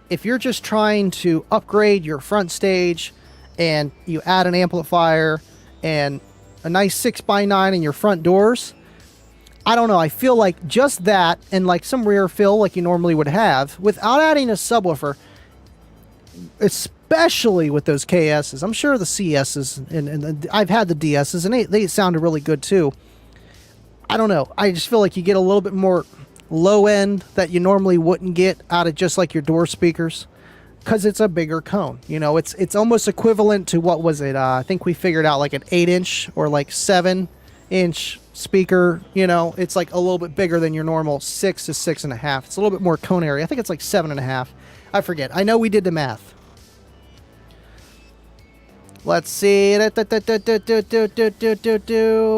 S1: if you're just trying to upgrade your front stage and you add an amplifier and a nice 6x9 in your front doors, I don't know. I feel like just that and like some rear fill like you normally would have without adding a subwoofer, especially with those KSs. I'm sure the CSs and I've had the DSs and they sounded really good too. I don't know. I just feel like you get a little bit more low end that you normally wouldn't get out of just like your door speakers because it's a bigger cone. You know, it's almost equivalent to what was it? I think we figured out like an 8-inch or like 7-inch speaker. You know, it's like a little bit bigger than your normal 6 to 6.5. It's a little bit more cone area. I think it's like 7.5. I forget. I know we did the math. Let's see.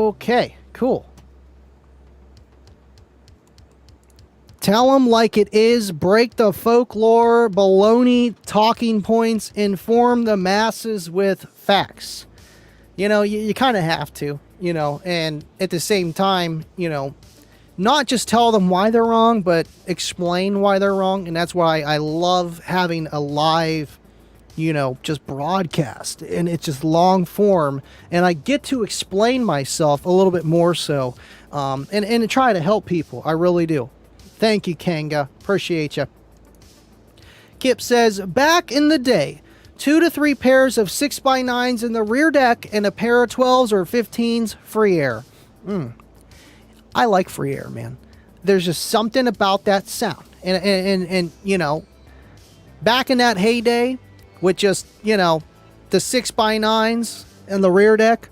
S1: Okay, cool. Tell them like it is. Break the folklore, baloney, talking points. Inform the masses with facts. You know, you kind of have to, you know, and at the same time, you know, not just tell them why they're wrong, but explain why they're wrong. And that's why I love having a live, you know, just broadcast. And it's just long form. And I get to explain myself a little bit more so. And try to help people. I really do. Thank you, Kanga. Appreciate you. Kip says, back in the day, 2 to 3 pairs of 6x9s in the rear deck and a pair of 12s or 15s free air. I like free air, man. There's just something about that sound. And you know, back in that heyday with just, you know, the 6x9s in the rear deck,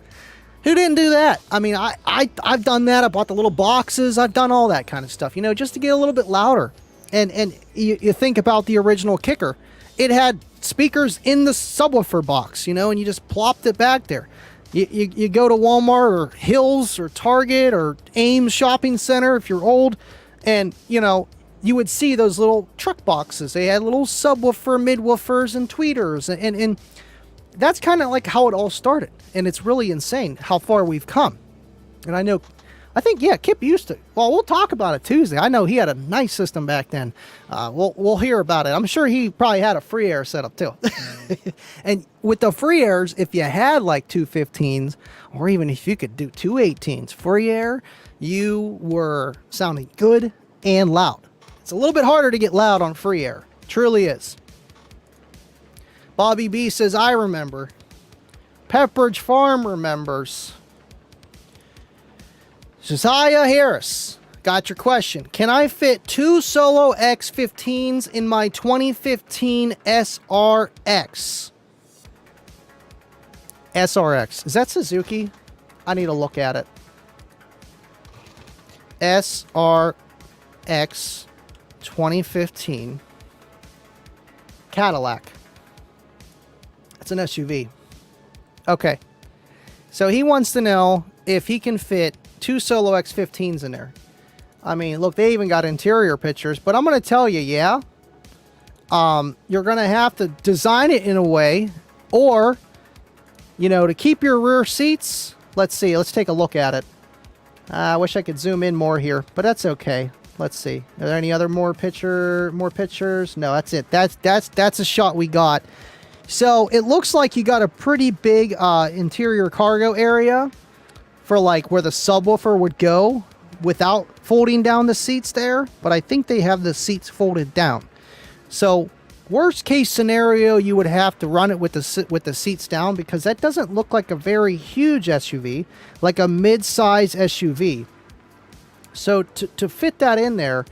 S1: who didn't do that? I mean, I've done that. I bought the little boxes. I've done all that kind of stuff, you know, just to get a little bit louder. And you think about the original kicker. It had speakers in the subwoofer box, you know, and you just plopped it back there. You go to Walmart or Hills or Target or Ames Shopping Center if you're old, and, you know, you would see those little truck boxes. They had little subwoofer, midwoofers, and tweeters. And that's kind of like how it all started. And it's really insane how far we've come. And I think, yeah, Kip used to. Well, we'll talk about it Tuesday. I know he had a nice system back then. We'll hear about it. I'm sure he probably had a free air setup too. And with the free airs, if you had like 2 15s, or even if you could do 2 18s free air, you were sounding good and loud. It's a little bit harder to get loud on free air. Truly is. Bobby B says, I remember. Pepperidge Farm remembers. Josiah Harris, got your question. Can I fit 2 Solo X15s in my 2015 SRX? SRX. Is that Suzuki? I need to look at it. SRX 2015 Cadillac. It's an SUV. Okay. So he wants to know if he can fit 2 Solo X15s in there. I mean, look, they even got interior pictures, but I'm going to tell you, yeah. You're going to have to design it in a way, or, you know, to keep your rear seats. Let's see. Let's take a look at it. I wish I could zoom in more here, but that's okay. Let's see. Are there any other more pictures? No, that's it. That's a shot we got. So it looks like you got a pretty big interior cargo area for like where the subwoofer would go without folding down the seats there. But I think they have the seats folded down. So worst case scenario, you would have to run it with the seats down, because that doesn't look like a very huge SUV, like a mid-size SUV. So to fit that in there,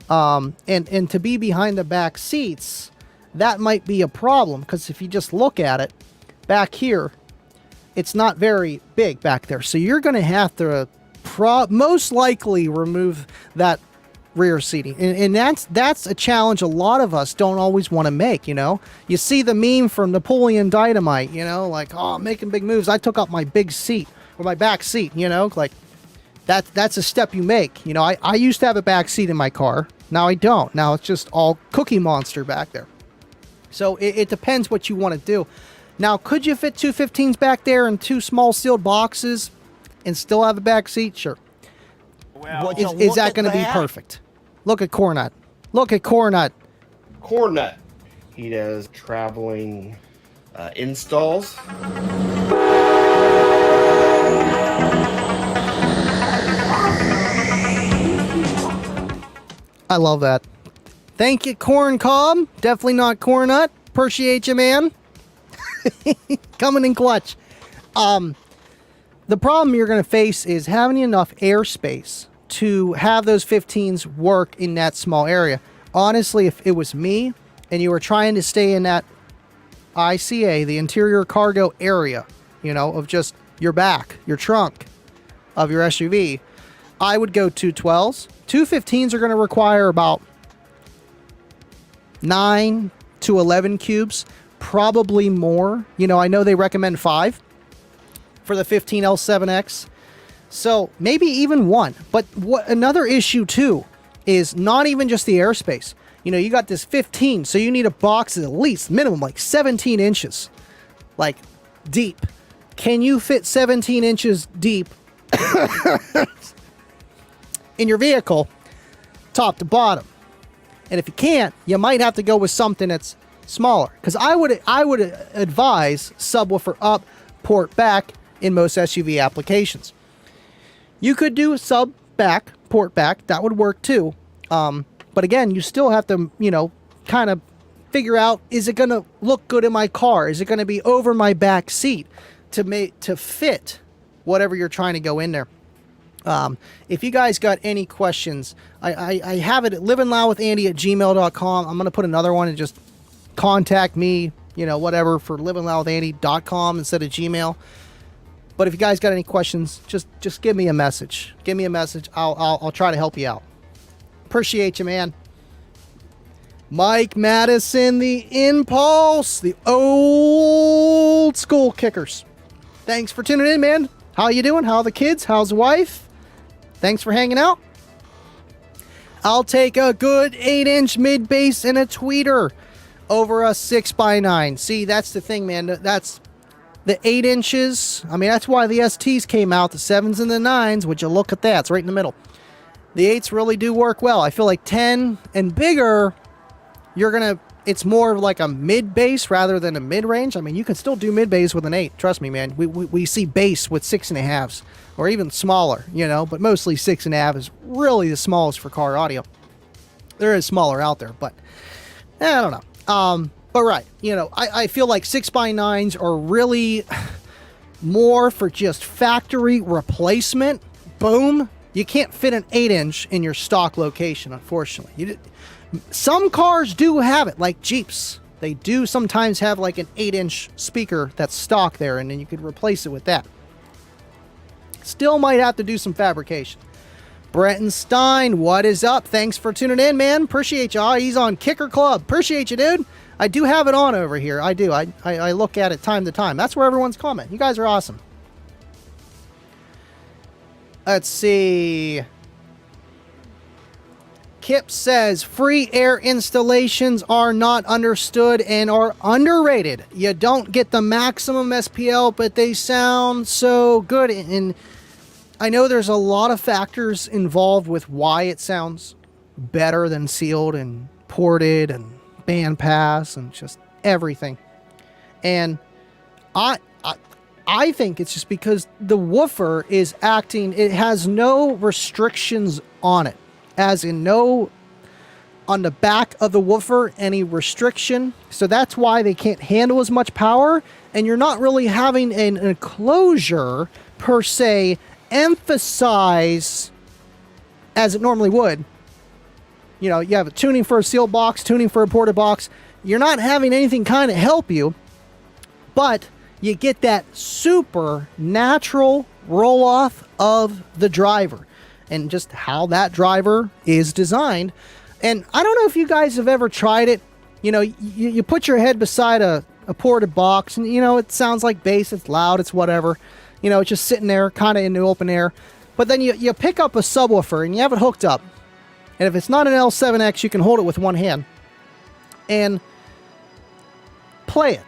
S1: and to be behind the back seats, that might be a problem, because if you just look at it back here, it's not very big back there. So you're going to have to most likely remove that rear seating. And that's a challenge a lot of us don't always want to make, you know. You see the meme from Napoleon Dynamite, you know, like, oh, I'm making big moves. I took out my big seat or my back seat, you know, like that's a step you make. You know, I used to have a back seat in my car. Now I don't. Now it's just all Cookie Monster back there. So it depends what you want to do. Now, could you fit two 15s back there in two small sealed boxes and still have a back seat? Sure.
S4: Well,
S1: is that going to be perfect? Look at Cornut. Look at Cornut.
S4: Cornut. He does traveling installs.
S1: I love that. Thank you, Corn Cob. Definitely not Cornut. Appreciate you, man. Coming in clutch. The problem you're going to face is having enough airspace to have those 15s work in that small area. Honestly, if it was me and you were trying to stay in that ICA, the interior cargo area, you know, of just your back, your trunk of your SUV, I would go 212s. 215s are going to require about 9 to 11 cubes, probably more. You know, I know they recommend 5 for the 15 L7X. So maybe even 1. But what another issue too is not even just the airspace. You know, you got this 15, so you need a box at least minimum like 17 inches, like deep. Can you fit 17 inches deep in your vehicle, top to bottom? And if you can't, you might have to go with something that's smaller. Because I would advise subwoofer up, port back in most SUV applications. You could do sub back, port back. That would work too. But again, you still have to, you know, kind of figure out, is it going to look good in my car? Is it going to be over my back seat to fit whatever you're trying to go in there? If you guys got any questions, I have it at livinloudwithandy@gmail.com. I'm going to put another one and just contact me, you know, whatever, for livinloudwithandy.com instead of Gmail. But if you guys got any questions, just give me a message. Give me a message. I'll try to help you out. Appreciate you, man. Mike Madison, the Impulse, the old school kickers. Thanks for tuning in, man. How you doing? How are the kids? How's the wife? Thanks for hanging out. I'll take a good 8-inch mid bass and a tweeter over a 6x9. See, that's the thing, man. That's the 8 inches. I mean, that's why the STs came out, the 7s and the 9s. Would you look at that? It's right in the middle. The 8s really do work well. I feel like 10 and bigger, it's more like a mid bass rather than a mid range. I mean, you can still do mid bass with an 8. Trust me, man. We see bass with 6.5s or even smaller, you know, but mostly 6.5 is really the smallest for car audio. There is smaller out there, but I don't know. But right, you know, I feel like 6x9s are really more for just factory replacement. Boom. You can't fit an 8-inch in your stock location, unfortunately. Some cars do have it, like Jeeps. They do sometimes have like an 8-inch speaker that's stock there, and then you could replace it with that. Still might have to do some fabrication. Bretton Stein, what is up? Thanks for tuning in, man. Appreciate y'all. He's on Kicker Club. Appreciate you, dude. I do have it on over here. I do. I look at it time to time. That's where everyone's commenting. You guys are awesome. Let's see. Kip says, free air installations are not understood and are underrated. You don't get the maximum SPL, but they sound so good. And I know there's a lot of factors involved with why it sounds better than sealed and ported and bandpass and just everything. And I think it's just because the woofer is acting, it has no restrictions on it. As in no, on the back of the woofer, any restriction. So that's why they can't handle as much power. And you're not really having an enclosure, per se, emphasize as it normally would. You know, you have a tuning for a sealed box, tuning for a ported box. you're not having anything kind of help you, but you get that super natural roll off of the driver and just how that driver is designed. And I don't know if you guys have ever tried it. You know, you put your head beside a ported box and, you know, it sounds like bass, it's loud, it's whatever. You know, it's just sitting there kind of in the open air. But then you pick up a subwoofer and you have it hooked up. And if it's not an L7X, you can hold it with one hand and play it.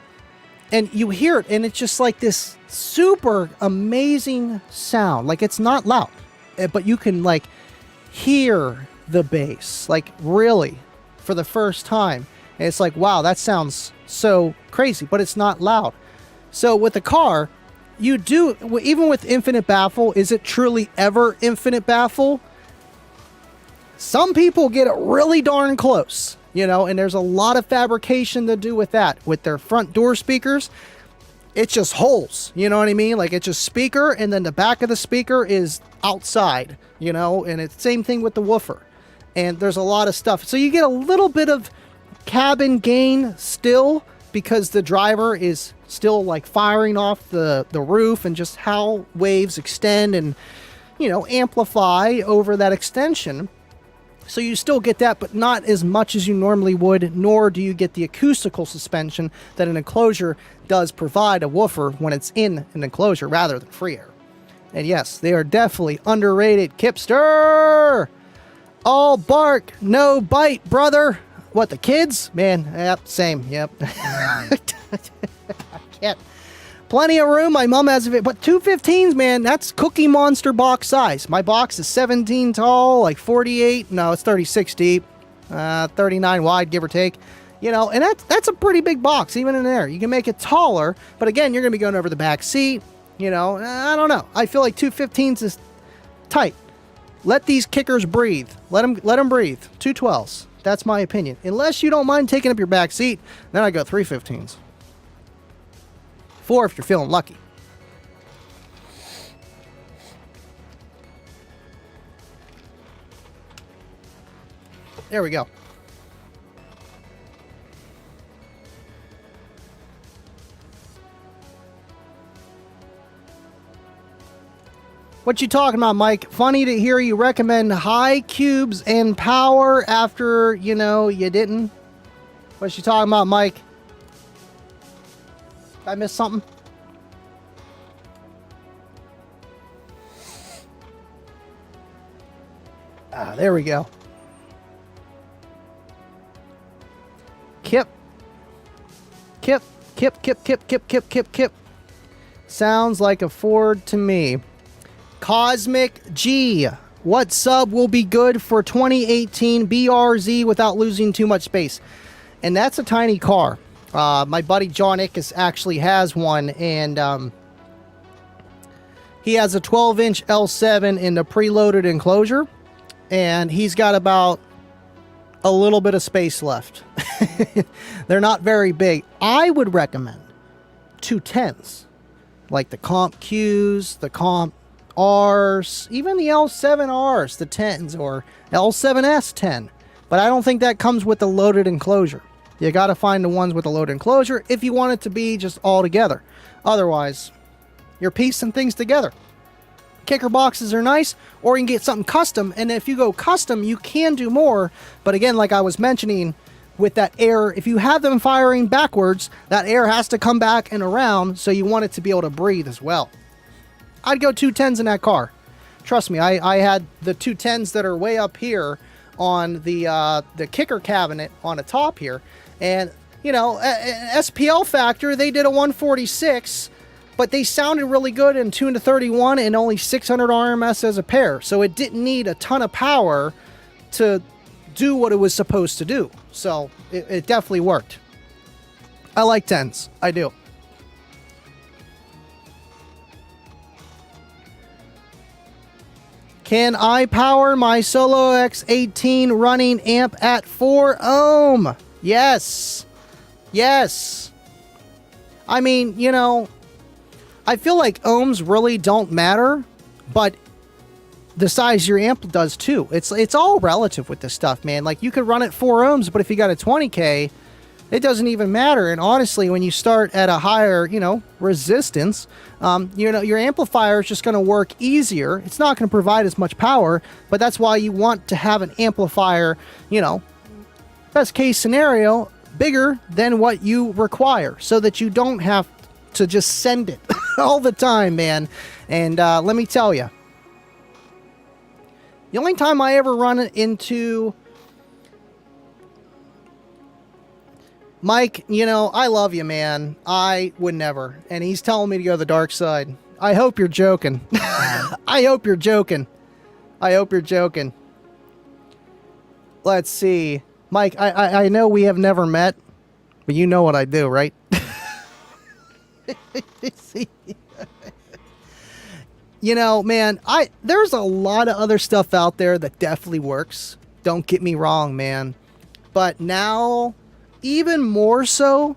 S1: And you hear it, and it's just like this super amazing sound. Like, it's not loud, but you can, like, hear the bass, like, really, for the first time. And it's like, wow, that sounds so crazy, but it's not loud. So with the car, you do, even with infinite baffle, is it truly ever infinite baffle? Some people get it really darn close. You know, and there's a lot of fabrication to do with that. With their front door speakers, it's just holes. You know what I mean? Like, it's just speaker, and then the back of the speaker is outside, you know, and it's the same thing with the woofer. And there's a lot of stuff. So you get a little bit of cabin gain still because the driver is still, like, firing off the roof and just how waves extend and, you know, amplify over that extension. So you still get that, but not as much as you normally would, nor do you get the acoustical suspension that an enclosure does provide a woofer when it's in an enclosure rather than free air. And yes, they are definitely underrated. Kipster! All bark, no bite, brother. What, the kids? Man, yep, same, yep. I can't. Plenty of room. My mom has it, but 215s, man, that's Cookie Monster box size. My box is 17 tall, like 48. No, it's 36 deep, 39 wide, give or take. You know, and that's a pretty big box, even in there. You can make it taller, but again, you're going to be going over the back seat. You know, I don't know. I feel like 215s is tight. Let these kickers breathe. Let them breathe. 212s. That's my opinion. Unless you don't mind taking up your back seat, then I go 315s. 4 if you're feeling lucky. There we go. What you talking about, Mike? Funny to hear you recommend high cubes and power after, you know, you didn't. What you talking about, Mike? Did I miss something? Ah, there we go. Kip. Sounds like a Ford to me. Cosmic G. What sub will be good for 2018 BRZ without losing too much space? And that's a tiny car. My buddy John Ickes actually has one, and he has a 12-inch L7 in the preloaded enclosure, and he's got about a little bit of space left. They're not very big. I would recommend 210s, like the Comp Qs, the Comp Rs, even the L7Rs, the 10s, or L7S 10. But I don't think that comes with the loaded enclosure. You got to find the ones with the loaded enclosure if you want it to be just all together. Otherwise, you're piecing things together. Kicker boxes are nice, or you can get something custom, and if you go custom, you can do more. But again, like I was mentioning, with that air, if you have them firing backwards, that air has to come back and around, so you want it to be able to breathe as well. I'd go 210s in that car. Trust me, I had the 210s that are way up here on the kicker cabinet on the top here. And, you know, SPL factor, they did a 146, but they sounded really good in tuned to 31 and only 600 RMS as a pair. So it didn't need a ton of power to do what it was supposed to do. So it definitely worked. I like 10s. I do. Can I power my Solo X18 running amp at 4 ohm? Yes. Yes. I mean, you know, I feel like ohms really don't matter, but the size of your amp does too. It's all relative with this stuff, man. Like, you could run it 4 ohms, but if you got a 20K, It doesn't even matter. And honestly, when you start at a higher, you know, resistance, you know, your amplifier is just going to work easier. It's not going to provide as much power, but that's why you want to have an amplifier, you know, best case scenario, bigger than what you require, so that you don't have to just send it all the time, man. And let me tell you, the only time I ever run into Mike, you know, I love you, man. I would never. And he's telling me to go to the dark side. I hope you're joking. I hope you're joking. I hope you're joking. Let's see. Mike, I know we have never met, but you know what I do, right? You know, man, there's a lot of other stuff out there that definitely works. Don't get me wrong, man. But now, even more so,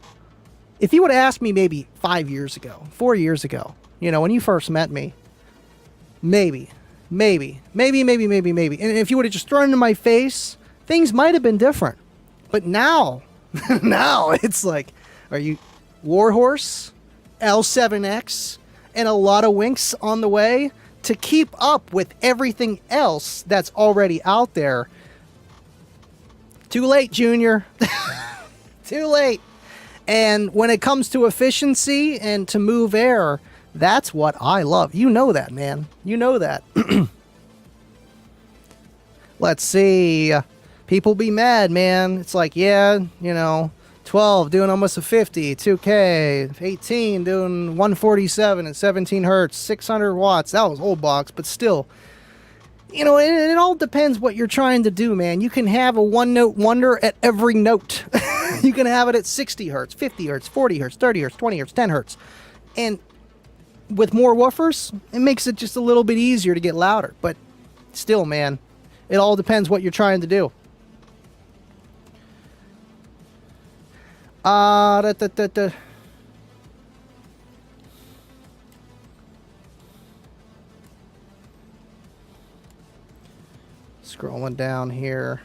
S1: if you would have asked me maybe 5 years ago, 4 years ago, you know, when you first met me, maybe. And if you would have just thrown it in my face, things might have been different. But now, now it's like, are you Warhorse, L7X, and a lot of winks on the way to keep up with everything else that's already out there. Too late, Junior. Too late. And when it comes to efficiency and to move air, that's what I love. You know that, man. You know that. Let's see. People be mad, man. It's like, yeah, you know, 12 doing almost a 50, 2K, 18 doing 147 and 17 hertz, 600 watts. That was old box, but still, you know, it all depends what you're trying to do, man. You can have a one-note wonder at every note. You can have it at 60 hertz, 50 hertz, 40 hertz, 30 hertz, 20 hertz, 10 hertz. And with more woofers, it makes it just a little bit easier to get louder. But still, man, it all depends what you're trying to do. Scrolling down here.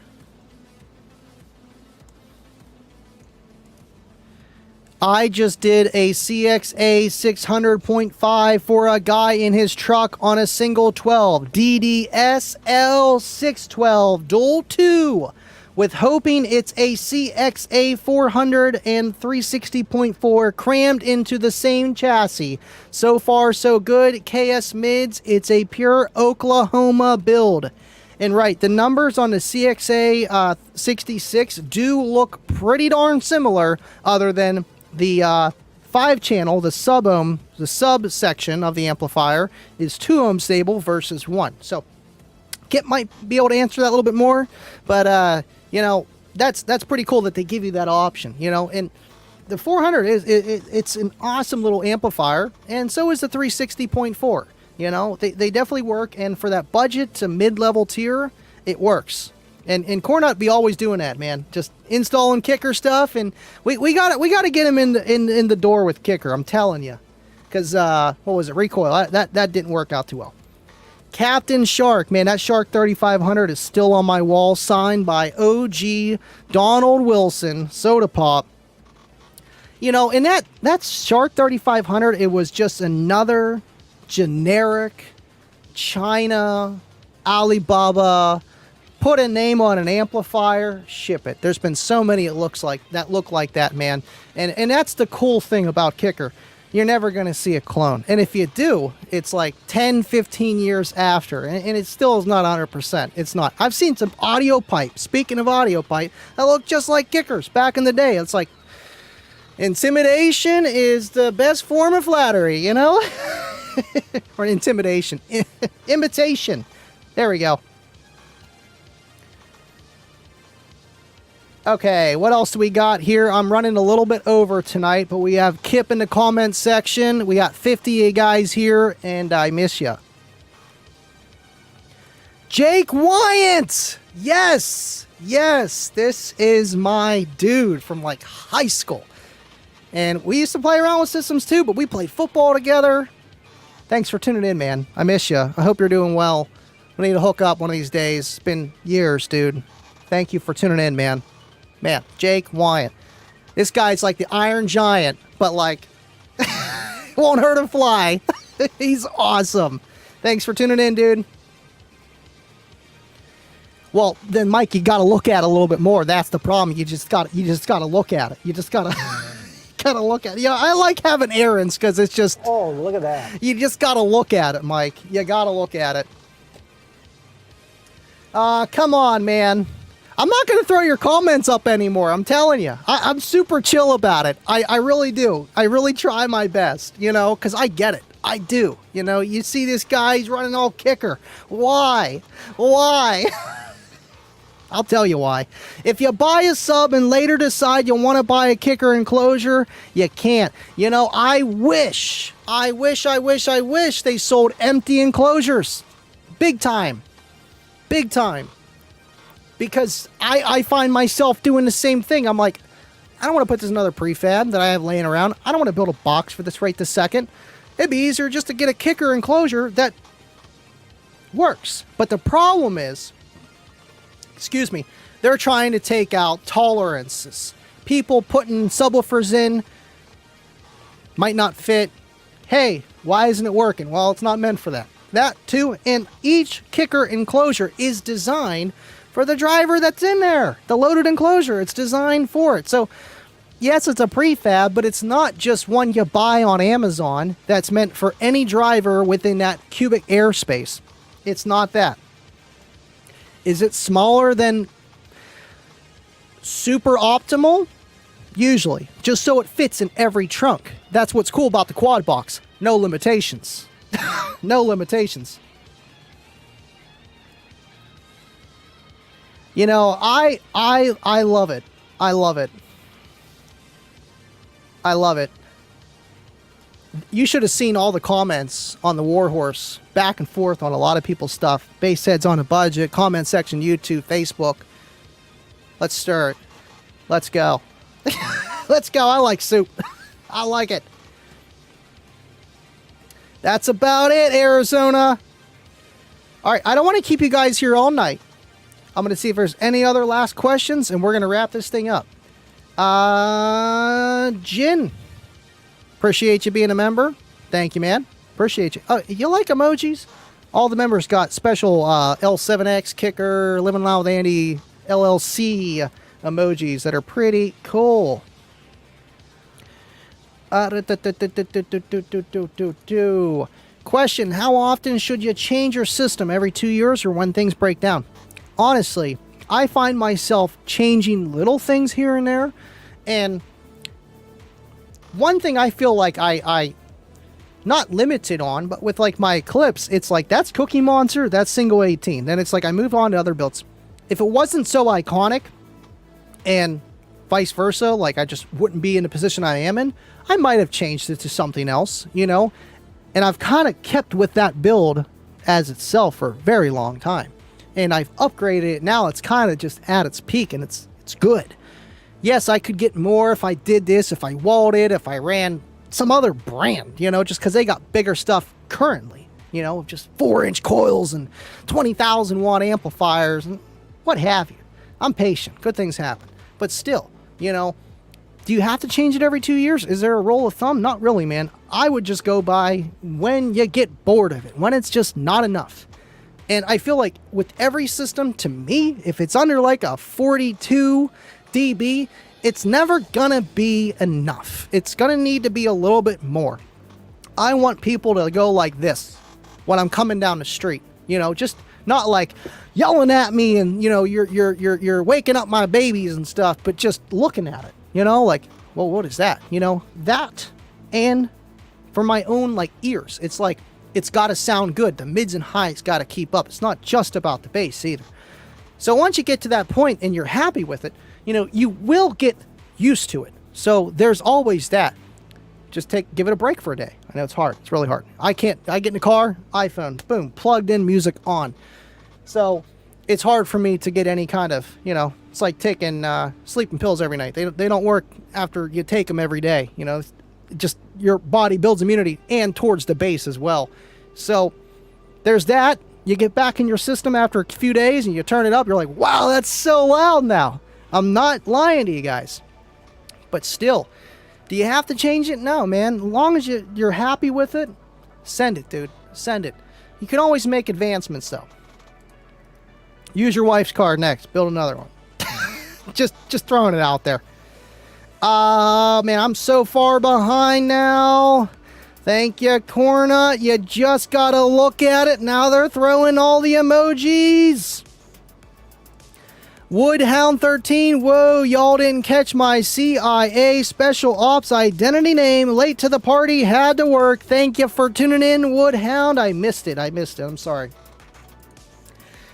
S1: I just did a CXA 600.5 for a guy in his truck on a single 12 DDS L612 dual 2. With hoping it's a CXA 400 and 360.4 crammed into the same chassis. So far, so good. KS Mids, it's a pure Oklahoma build. And right, the numbers on the CXA 66 do look pretty darn similar, other than the 5-channel, the sub-ohm, the sub-section of the amplifier is 2 ohm stable versus 1. So, Kit might be able to answer that a little bit more, but you know, that's pretty cool that they give you that option, you know. And the 400 it's an awesome little amplifier, and so is the 360.4. You know, they definitely work, and for that budget to mid-level tier, it works. And Cornut be always doing that, man. Just installing kicker stuff, and we got to get him in the door with kicker. I'm telling you, because what was it, recoil? That didn't work out too well. Captain Shark, man, that Shark 3500 is still on my wall, signed by OG Donald Wilson, Soda Pop. You know, and that Shark 3500, it was just another generic China Alibaba, put a name on an amplifier, ship it. There's been so many it looks like that look like that, man. And that's the cool thing about kicker. You're never going to see a clone. And if you do, it's like 10, 15 years after. And it still is not 100%. It's not. I've seen some audio pipe, speaking of audio pipe, that look just like kickers back in the day. It's like, intimidation is the best form of flattery, you know? Or intimidation. Imitation. There we go. Okay, what else do we got here? I'm running a little bit over tonight, but we have Kip in the comments section. We got 50 guys here, and I miss ya. Jake Wyant! Yes! Yes, this is my dude from like high school. And we used to play around with systems too, but we played football together. Thanks for tuning in, man. I miss ya. I hope you're doing well. We need to hook up one of these days. It's been years, dude. Thank you for tuning in, man. Man, Jake Wyant. This guy's like the Iron Giant, but like, won't hurt him fly. He's awesome. Thanks for tuning in, dude. Well, then, Mike, you got to look at it a little bit more. That's the problem. You just got to look at it. You just got to gotta look at it. Yeah, I like having errands because it's just.
S5: Oh, look at that.
S1: You just got to look at it, Mike. You got to look at it. Come on, man. I'm not going to throw your comments up anymore. I'm telling you. I'm super chill about it. I really do. I really try my best, you know, because I get it. I do. You know, you see this guy, he's running all kicker. Why? Why? I'll tell you why. If you buy a sub and later decide you want to buy a kicker enclosure, you can't. You know, I wish they sold empty enclosures. Big time. Big time. Because I find myself doing the same thing. I'm like, I don't want to put this in another prefab that I have laying around. I don't want to build a box for this right this second. It'd be easier just to get a kicker enclosure that works. But the problem is, excuse me, they're trying to take out tolerances. People putting subwoofers in might not fit. Hey, why isn't it working? Well, it's not meant for that. That too, and each kicker enclosure is designed for the driver that's in there. The loaded enclosure, it's designed for it. So, yes, it's a prefab, but it's not just one you buy on Amazon that's meant for any driver within that cubic airspace. It's not that. Is it smaller than super optimal? Usually. Just so it fits in every trunk. That's what's cool about the quad box. No limitations. No limitations. You know, I love it. I love it. I love it. You should have seen all the comments on the Warhorse, back and forth on a lot of people's stuff. Bass heads on a budget, comment section, YouTube, Facebook. Let's stir it. Let's go. Let's go. I like soup. I like it. That's about it, Arizona. All right, I don't want to keep you guys here all night. I'm going to see if there's any other last questions, and we're going to wrap this thing up. Jin. Appreciate you being a member. Thank you, man. Appreciate you. Oh, you like emojis? All the members got special L7X Kicker, Livin Loud with Andy, LLC emojis that are pretty cool. Question, how often should you change your system? Every 2 years or when things break down? Honestly, I find myself changing little things here and there. And one thing I feel like I not limited on, but with like my Eclipse, it's like that's Cookie Monster, that's Single 18. Then it's like I move on to other builds. If it wasn't so iconic and vice versa, like I just wouldn't be in the position I am in, I might have changed it to something else, you know? And I've kind of kept with that build as itself for a very long time. And I've upgraded it. Now it's kind of just at its peak and it's good. Yes, I could get more if I did this, if I walled it, if I ran some other brand, you know, just because they got bigger stuff currently, you know, just 4-inch coils and 20,000 watt amplifiers and what have you. I'm patient. Good things happen. But still, you know, do you have to change it every 2 years? Is there a rule of thumb? Not really, man. I would just go by when you get bored of it, when it's just not enough. And I feel like with every system, to me, if it's under like a 42 dB, it's never gonna be enough. It's gonna need to be a little bit more. I want people to go like this when I'm coming down the street, you know, just not like yelling at me and, you know, you're waking up my babies and stuff, but just looking at it, you know, like, well, what is that? You know, that, and for my own like ears, it's like, it's got to sound good. The mids and highs got to keep up. It's not just about the bass either. So once you get to that point and you're happy with it, you know, you will get used to it. So there's always that. Just give it a break for a day. I know it's hard. It's really hard. I get in the car, iPhone, boom, plugged in, music on. So it's hard for me to get any kind of, you know, it's like taking sleeping pills every night. They don't work after you take them every day. You know, just your body builds immunity and towards the bass as well. So there's that. You get back in your system after a few days and you turn it up. You're like, wow, that's so loud now. I'm not lying to you guys. But still, do you have to change it? No, man. As long as you're happy with it, send it, dude. Send it. You can always make advancements, though. Use your wife's card next. Build another one. just throwing it out there. Man, I'm so far behind now. Thank you, Corna. You just gotta look at it. Now they're throwing all the emojis. Woodhound13, whoa, y'all didn't catch my CIA Special Ops identity name. Late to the party, had to work. Thank you for tuning in, Woodhound. I missed it. I'm sorry.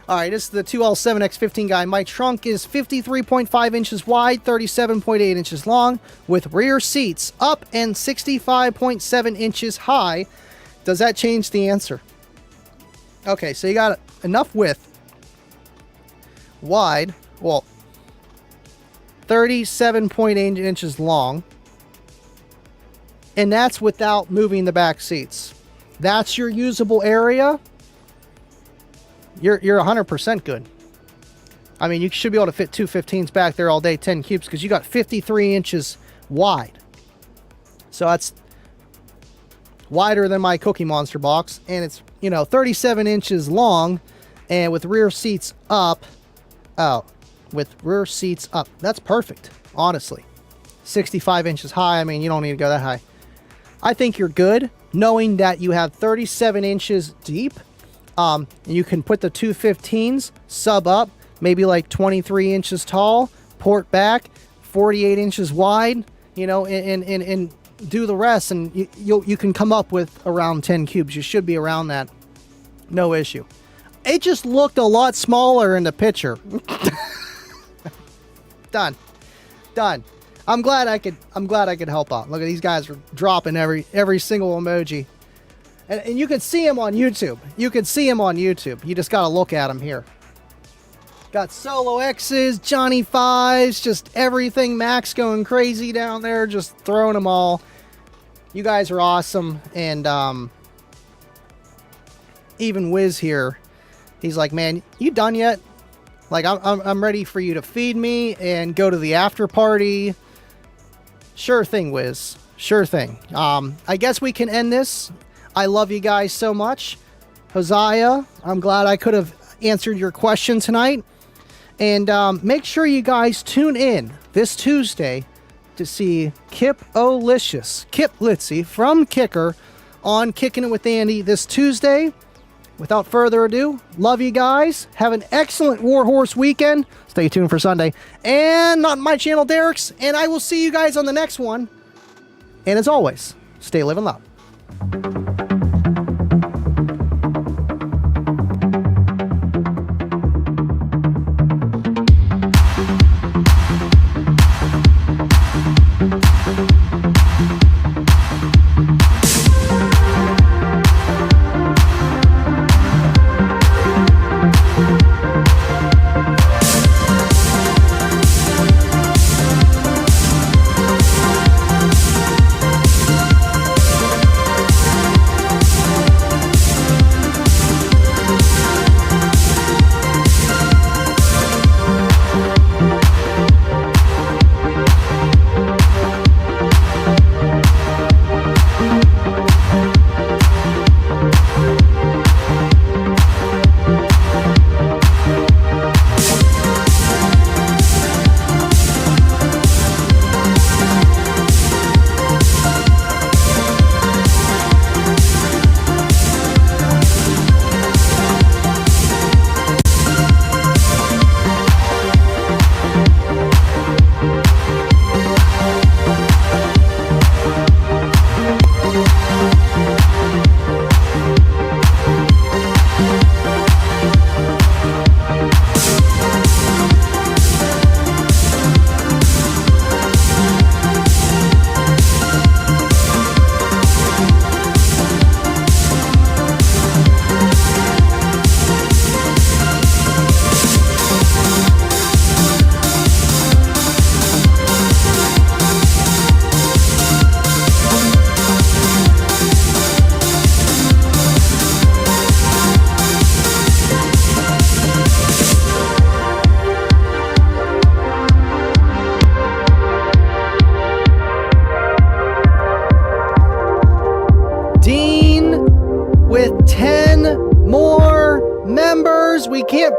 S1: Alright, this is the 2L7X15 guy. My trunk is 53.5 inches wide, 37.8 inches long, with rear seats up and 65.7 inches high. Does that change the answer? Okay, so you got enough width, wide, well, 37.8 inches long, and that's without moving the back seats. That's your usable area. You're 100% good. I mean, you should be able to fit two 15s back there all day, 10 cubes, because you got 53 inches wide. So that's wider than my Cookie Monster box, and it's, 37 inches long, and with rear seats up. Oh, with rear seats up. That's perfect, honestly. 65 inches high. I mean, you don't need to go that high. I think you're good, knowing that you have 37 inches deep. You can put the two 15s sub up, maybe like 23 inches tall, port back, 48 inches wide, and do the rest, and you can come up with around 10 cubes. You should be around that. No issue. It just looked a lot smaller in the picture. Done. I'm glad I could help out. Look at these guys are dropping every single emoji. And you can see him on YouTube. You just got to look at him here. Got Solo X's, Johnny Fives, just everything. Max going crazy down there, just throwing them all. You guys are awesome. And even Wiz here, he's like, man, you done yet? Like, I'm ready for you to feed me and go to the after party. Sure thing, Wiz. Sure thing. I guess we can end this. I love you guys so much. Hosea, I'm glad I could have answered your question tonight. And make sure you guys tune in this Tuesday to see Kip Litzy from Kicker on Kicking It with Andy this Tuesday. Without further ado, love you guys. Have an excellent Warhorse weekend. Stay tuned for Sunday. And not my channel, Derek's. And I will see you guys on the next one. And as always, stay living loud.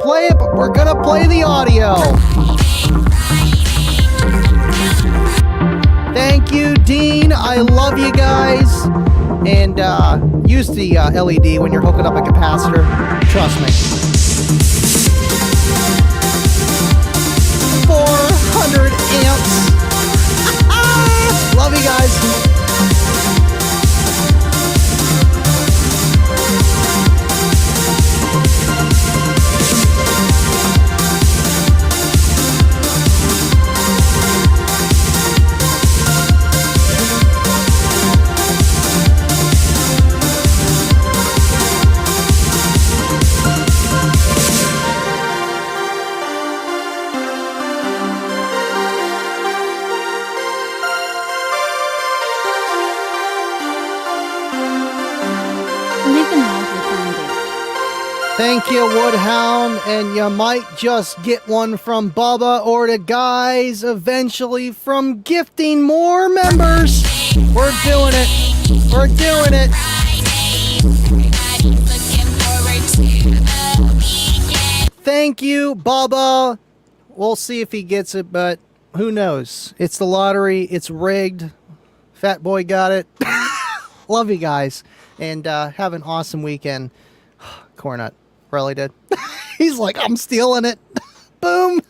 S1: play it, but we're gonna play the audio. Thank you, Dean. I love you guys. And use the LED when you're hooking up a capacitor. Trust me. 400 amps. Love you guys.
S5: Livin Loud Swag.
S1: Thank you, Woodhound, and you might just get one from Bubba or the guys eventually from gifting more members. We're doing it. We're doing it. Thank you, Bubba. We'll see if he gets it, but who knows? It's the lottery. It's rigged. Fat boy got it. Love you guys, and have an awesome weekend. Cornut really did. He's like, I'm stealing it. Boom.